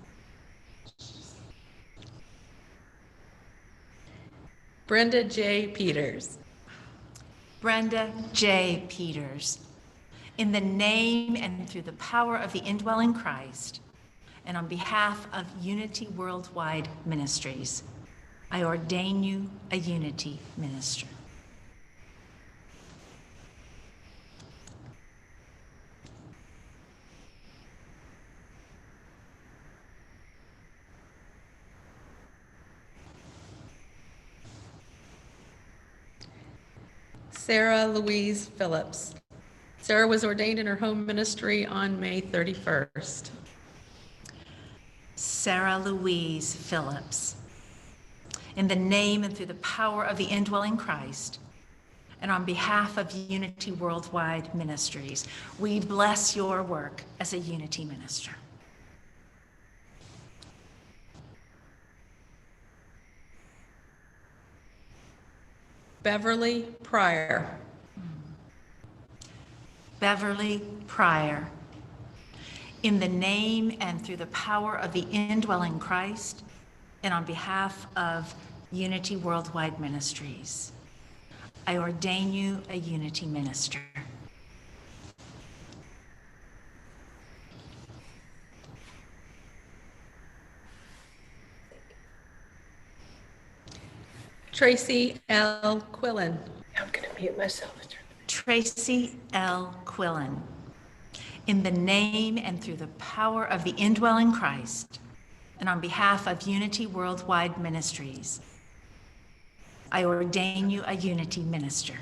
Brenda J. Peters. Brenda J. Peters. In the name and through the power of the indwelling Christ, and on behalf of Unity Worldwide Ministries, I ordain you a Unity minister. Sarah Louise Phillips. Sarah was ordained in her home ministry on May 31st. Sarah Louise Phillips. In the name and through the power of the indwelling Christ, and on behalf of Unity Worldwide Ministries, we bless your work as a Unity minister. Beverly Pryor. Beverly Pryor. In the name and through the power of the indwelling Christ, and on behalf of Unity Worldwide Ministries, I ordain you a Unity minister. Tracy L. Quillen. I'm going to mute myself. Tracy L. Quillen. In the name and through the power of the indwelling Christ, and on behalf of Unity Worldwide Ministries, I ordain you a Unity minister.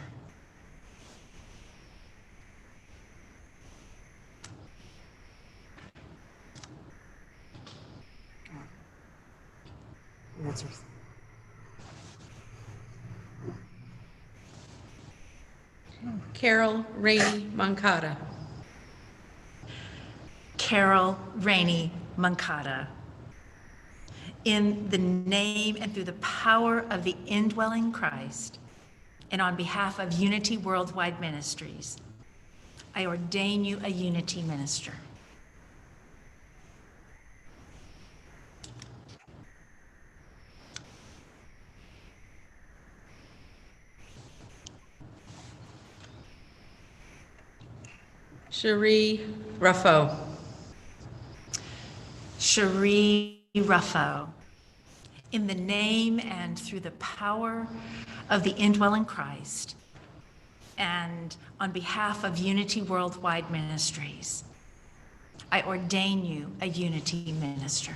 Carol Rainey Moncada. Carol Rainey Moncada. In the name and through the power of the indwelling Christ, and on behalf of Unity Worldwide Ministries, I ordain you a Unity minister. Cherie Ruffo. Cherie Ruffo. in the name and through the power of the indwelling Christ, and on behalf of Unity Worldwide Ministries, I ordain you a Unity minister.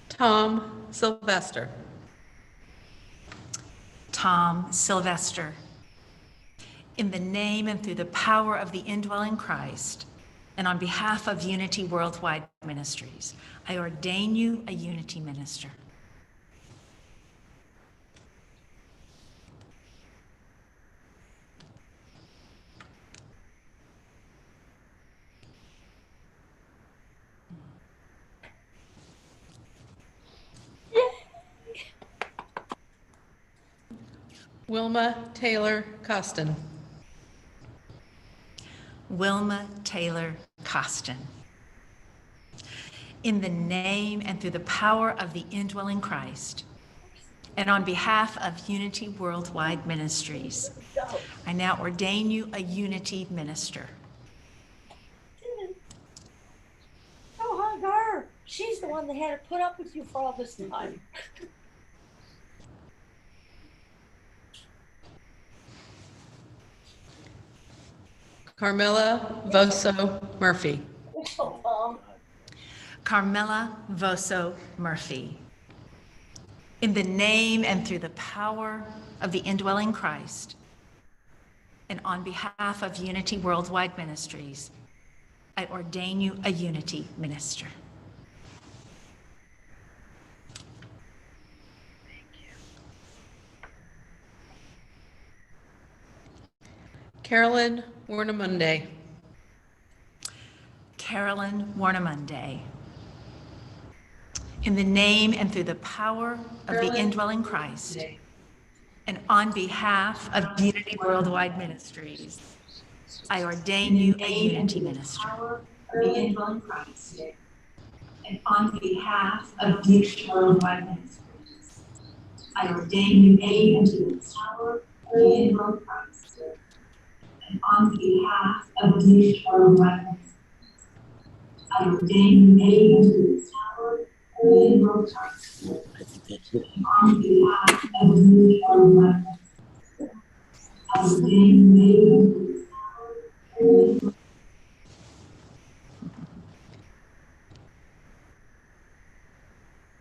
Tom Sylvester. Tom Sylvester, in the name and through the power of the indwelling Christ, and on behalf of Unity Worldwide Ministries, I ordain you a Unity minister. Wilma Taylor Costin. Wilma Taylor Costin, in the name and through the power of the indwelling Christ, and on behalf of Unity Worldwide Ministries, I now ordain you a Unity minister. Go hug her. She's the one that had to put up with you for all this time. Carmela Voso Murphy. Carmela Voso Murphy, in the name and through the power of the indwelling Christ, and on behalf of Unity Worldwide Ministries, I ordain you a Unity minister. Carolyn Warnamunde. Carolyn Warnamunde, in the name and through the power of the indwelling Christ, and on behalf of Unity Worldwide Ministries, I ordain you a Unity minister. The indwelling Christ, and on behalf of Unity Worldwide Ministries, I ordain you a Unity minister. The indwelling Christ, and on behalf of Unity Worldwide Ministries, I ordain you a Unity minister. The indwelling Christ, and on behalf of Unity Worldwide Ministries, I ordain you a Unity minister.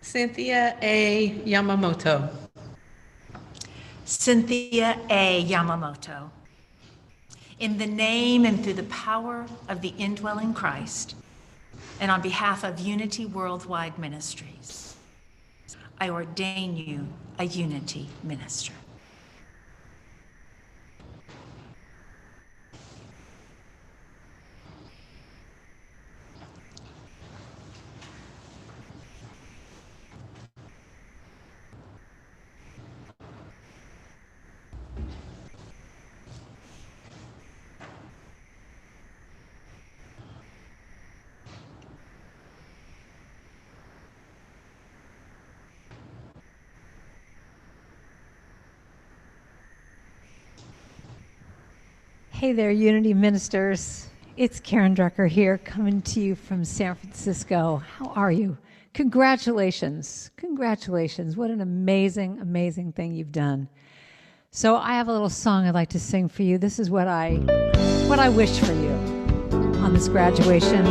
Cynthia A. Yamamoto. Cynthia A. Yamamoto, in the name and through the power of the indwelling Christ, and on behalf of Unity Worldwide Ministries, I ordain you a Unity minister. Hey there, Unity Ministers. It's Karen Drucker here, coming to you from San Francisco. How are you? Congratulations. Congratulations. What an amazing, amazing thing you've done. So I have a little song I'd like to sing for you. This is what I wish for you on this graduation,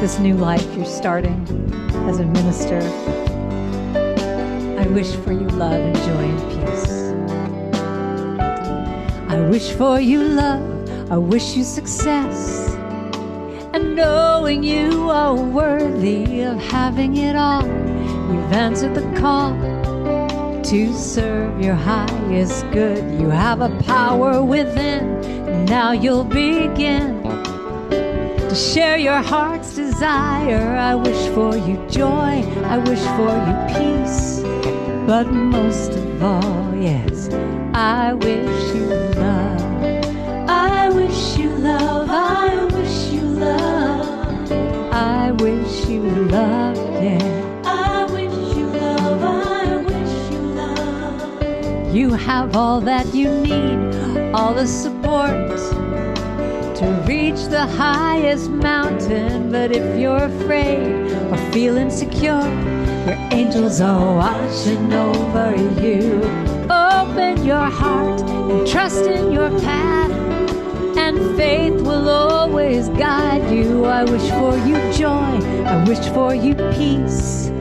this new life you're starting as a minister. I wish for you love and joy and peace. I wish for you love, I wish you success, and knowing you are worthy of having it all. You've answered the call to serve your highest good. You have a power within, now you'll begin to share your heart's desire. I wish for you joy, I wish for you peace, but most of all, yes, I wish you love. I wish you love. I wish you love. I wish you love. Yeah. I wish you love. I wish you love. have all that you need, all the support to reach the highest mountain. But if you're afraid or feel insecure, your angels are watching over you. Open your heart and trust in your path, and faith will always guide you. I wish for you joy, I wish for you peace,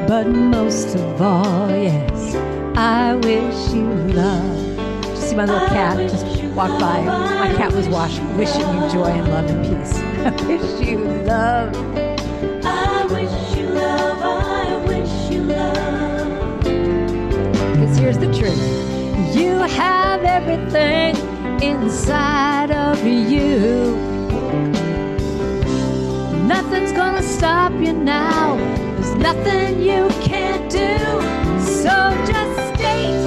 but most of all, yes, I wish you love. Did you see my little cat just walk by? My cat was wishing you joy and love and peace. I wish you love. I wish you love, I wish you love. Because here's the truth. You have everything inside of you. Nothing's gonna stop you now. There's nothing you can't do. So just state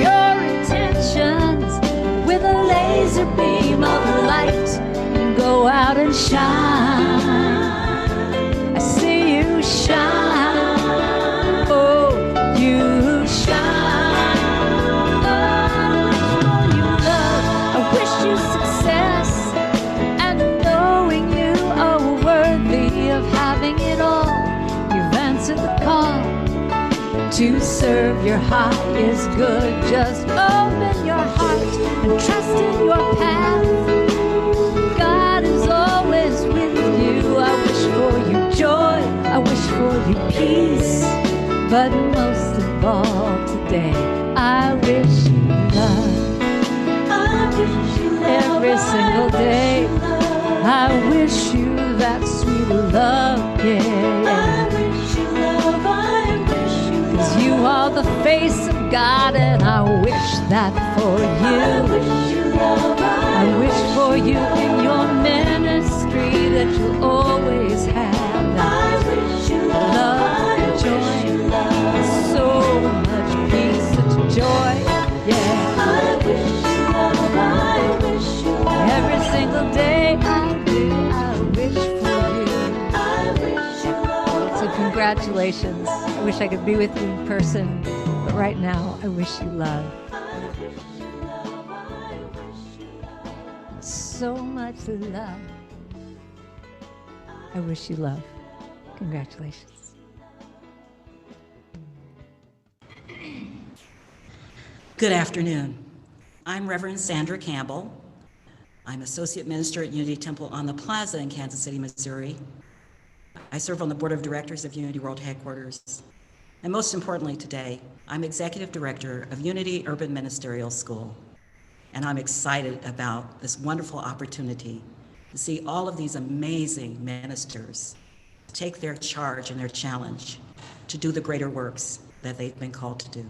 your intentions with a laser beam of light and go out and shine. I see you shine. Oh, you shine. I wish you success and knowing you are worthy of having it all. You've answered the call to serve your highest good. Just open your heart and trust in your path. God is always with you. I wish for you joy, I wish for you peace, but most of all today, I wish you love. Every single day, I wish you that sweet love, yeah. I wish you love, I wish you love. 'Cause you are the face of God, and I wish that for you. I wish you love, I wish for you in your ministry that you'll always have that I wish you love and joy, and so much peace and joy, yeah. I wish you love, I wish you love. Every single day I wish for you. I wish you love. So congratulations. I wish I could be with you in person, but right now I wish you love. So much love. I wish you love. Congratulations. Good afternoon. I'm Reverend Sandra Campbell. I'm Associate Minister at Unity Temple on the Plaza in Kansas City, Missouri. I serve on the Board of Directors of Unity World Headquarters. And most importantly today, I'm Executive Director of Unity Urban Ministerial School. And I'm excited about this wonderful opportunity to see all of these amazing ministers take their charge and their challenge to do the greater works that they've been called to do.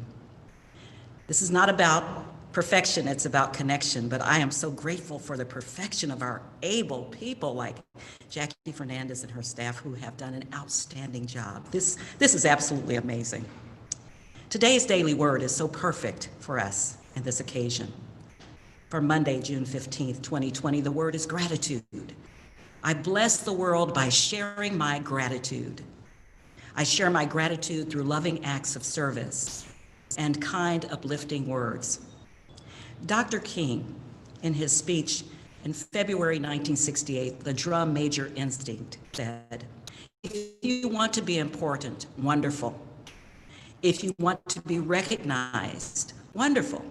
This is not about perfection, it's about connection, but I am so grateful for the perfection of our able people like Jackie Fernandez and her staff who have done an outstanding job. This is absolutely amazing. Today's daily word is so perfect for us in this occasion. For Monday, June 15th, 2020, the word is gratitude. I bless the world by sharing my gratitude. I share my gratitude through loving acts of service and kind, uplifting words. Dr. King, in his speech in February 1968, The Drum Major Instinct, said, "If you want to be important, wonderful. If you want to be recognized, wonderful.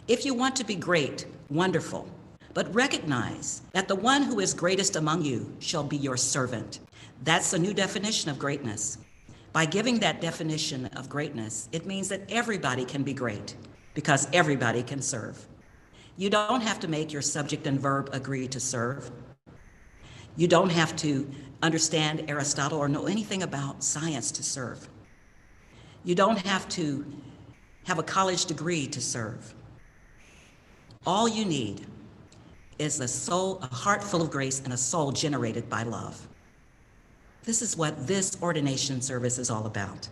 If you want to be great, wonderful. But recognize that the one who is greatest among you shall be your servant." That's a new definition of greatness. By giving that definition of greatness, it means that everybody can be great because everybody can serve. You don't have to make your subject and verb agree to serve. You don't have to understand Aristotle or know anything about science to serve. You don't have to have a college degree to serve. All you need is a heart full of grace and a soul generated by love. This is what this ordination service is all about.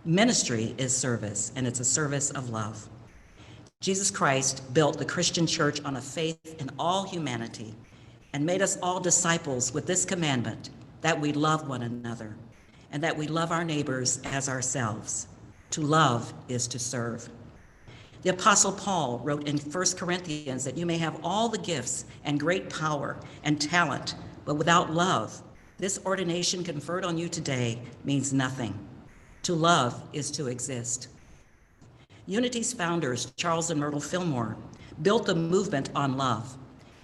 Ministry is service, and it's a service of love. Jesus Christ built the Christian church on a faith in all humanity and made us all disciples with this commandment, that we love one another and that we love our neighbors as ourselves. To love is to serve. The Apostle Paul wrote in 1 Corinthians that you may have all the gifts and great power and talent, but without love, this ordination conferred on you today means nothing. To love is to exist. Unity's founders, Charles and Myrtle Fillmore, built the movement on love,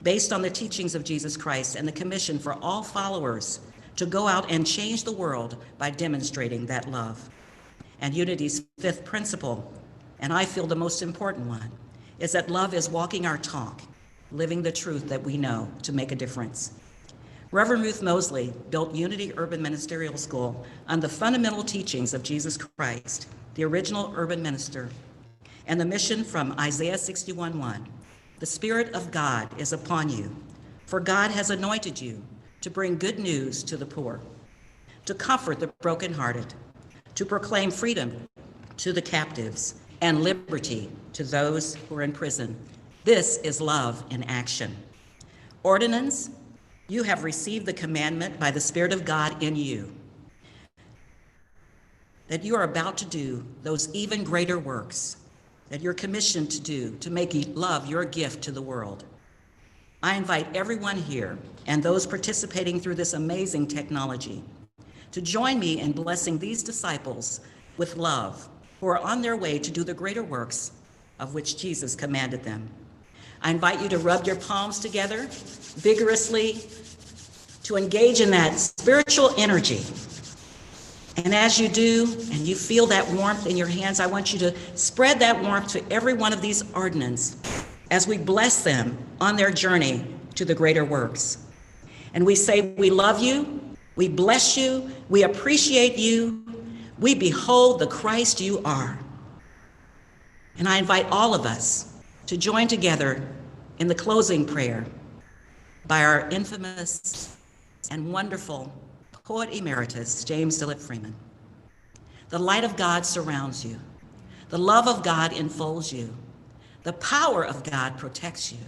based on the teachings of Jesus Christ and the commission for all followers to go out and change the world by demonstrating that love. And Unity's fifth principle, and I feel the most important one, is that love is walking our talk, living the truth that we know to make a difference. Reverend Ruth Mosley built Unity Urban Ministerial School on the fundamental teachings of Jesus Christ, the original urban minister, and the mission from Isaiah 61:1. The Spirit of God is upon you, for God has anointed you to bring good news to the poor, to comfort the brokenhearted, to proclaim freedom to the captives and liberty to those who are in prison. This is love in action. Ordinance, you have received the commandment by the Spirit of God in you, that you are about to do those even greater works that you're commissioned to do to make love your gift to the world. I invite everyone here and those participating through this amazing technology to join me in blessing these disciples with love who are on their way to do the greater works of which Jesus commanded them. I invite you to rub your palms together vigorously to engage in that spiritual energy. And as you do, and you feel that warmth in your hands, I want you to spread that warmth to every one of these ordinands as we bless them on their journey to the greater works. And we say, we love you, we bless you, we appreciate you, we behold the Christ you are. And I invite all of us to join together in the closing prayer by our infamous and wonderful Poet Emeritus, James Dillett Freeman. The light of God surrounds you. The love of God enfolds you. The power of God protects you.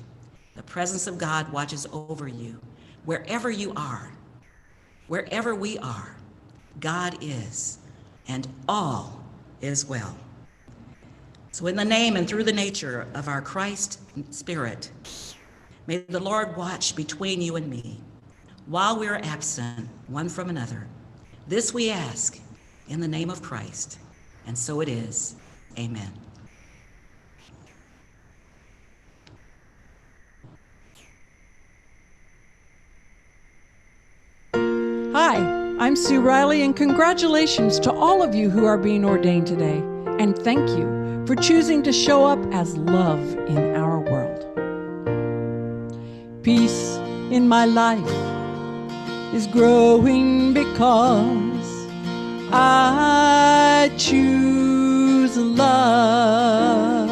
The presence of God watches over you. Wherever you are, wherever we are, God is, and all is well. So in the name and through the nature of our Christ Spirit, may the Lord watch between you and me, while we are absent one from another. This we ask in the name of Christ, and so it is. Amen. Hi, I'm Sue Riley, and congratulations to all of you who are being ordained today. And thank you for choosing to show up as love in our world. Peace in my life is growing because I choose love.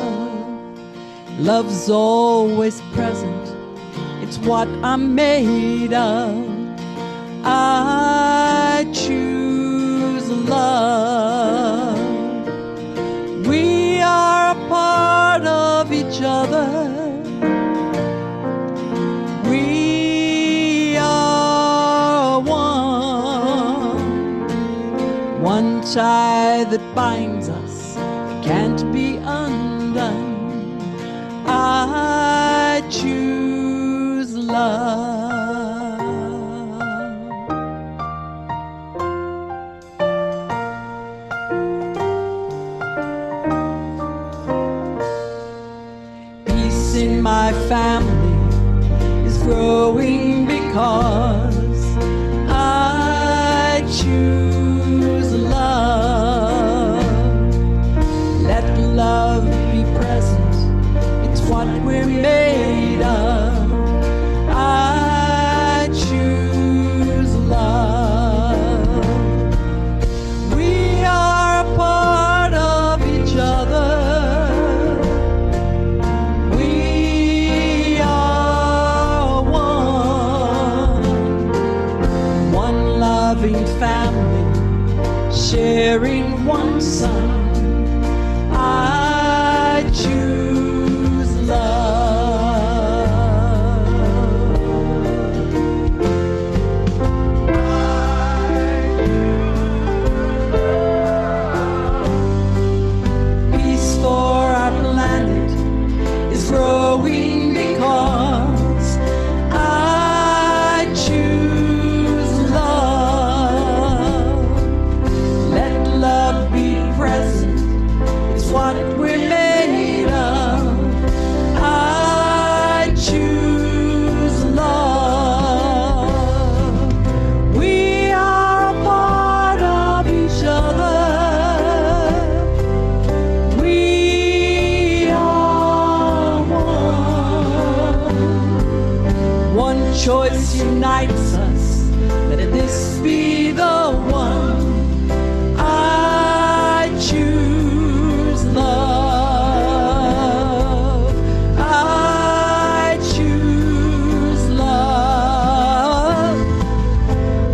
Love's always present, it's what I'm made of. I choose love. We are a part of each other. One tie that binds us, it can't be undone. I choose love. Peace in my family is growing because I choose love. Let love be present, it's what we're made of. I choose love. We are a part of each other. We are one loving family, sharing one son. I choose love. Peace for our planet choice unites us. Let this be the one. I choose love. I choose love.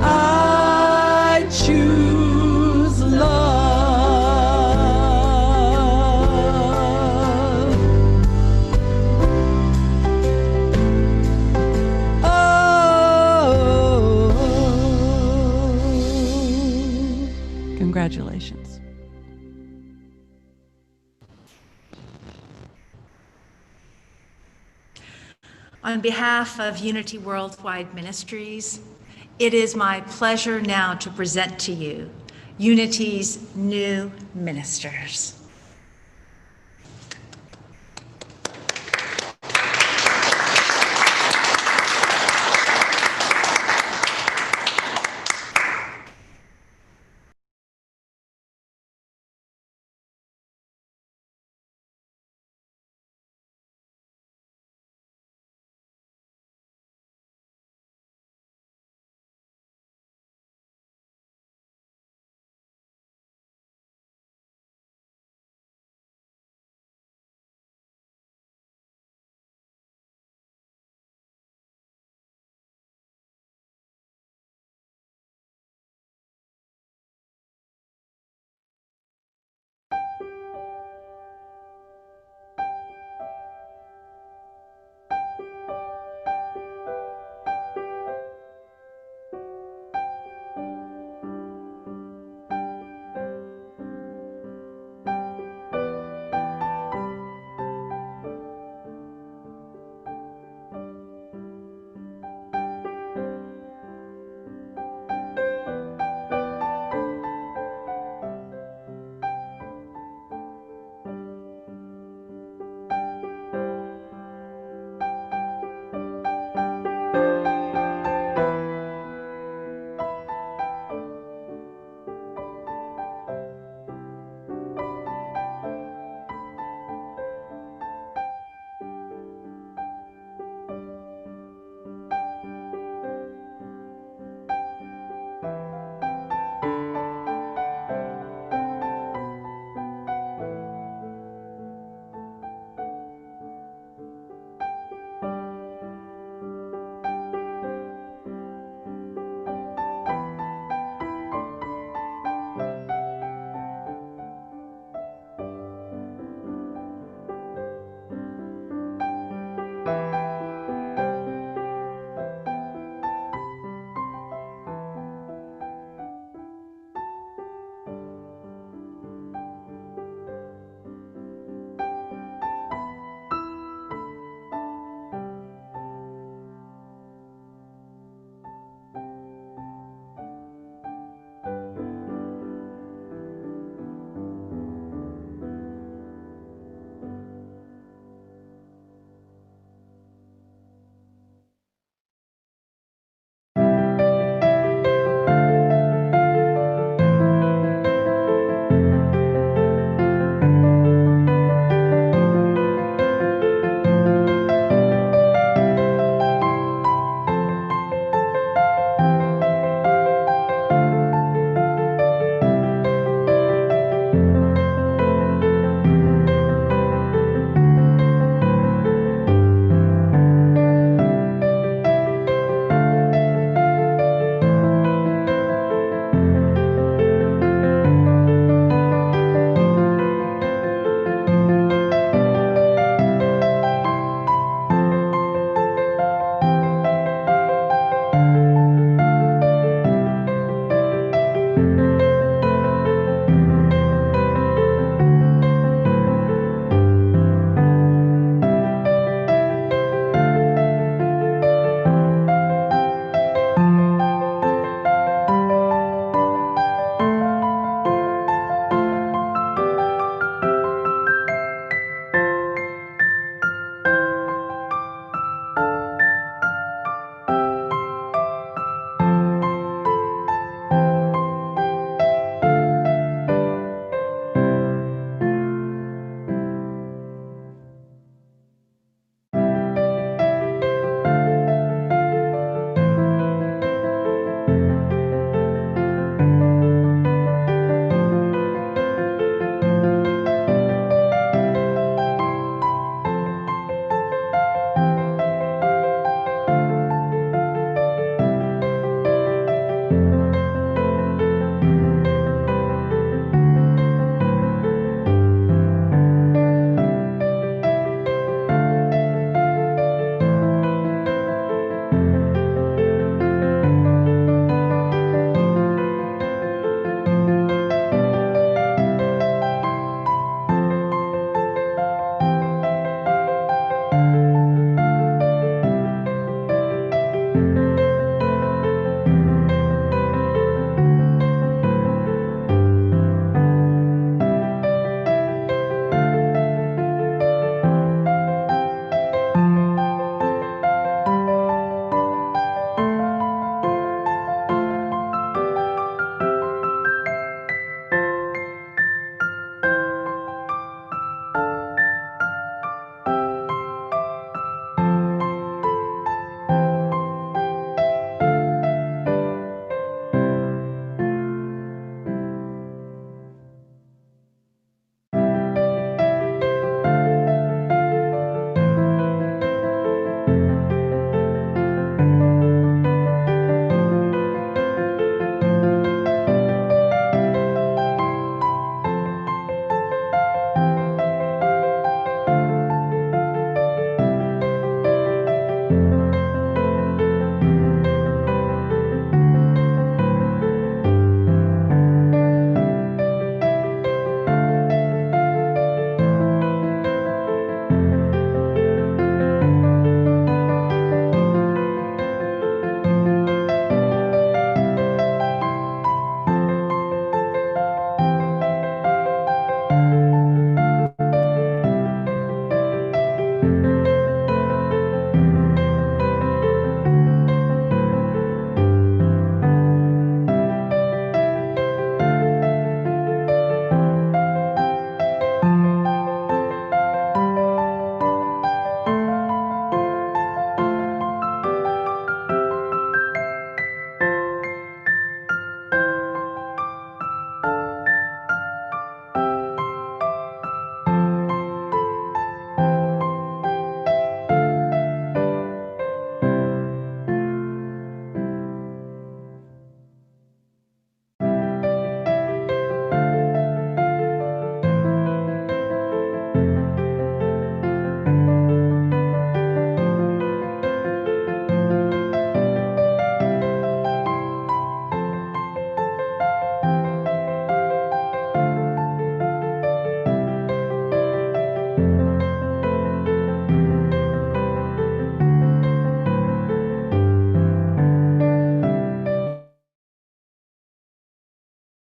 I choose love. Oh, congratulations. On behalf of Unity Worldwide Ministries, it is my pleasure now to present to you Unity's new ministers.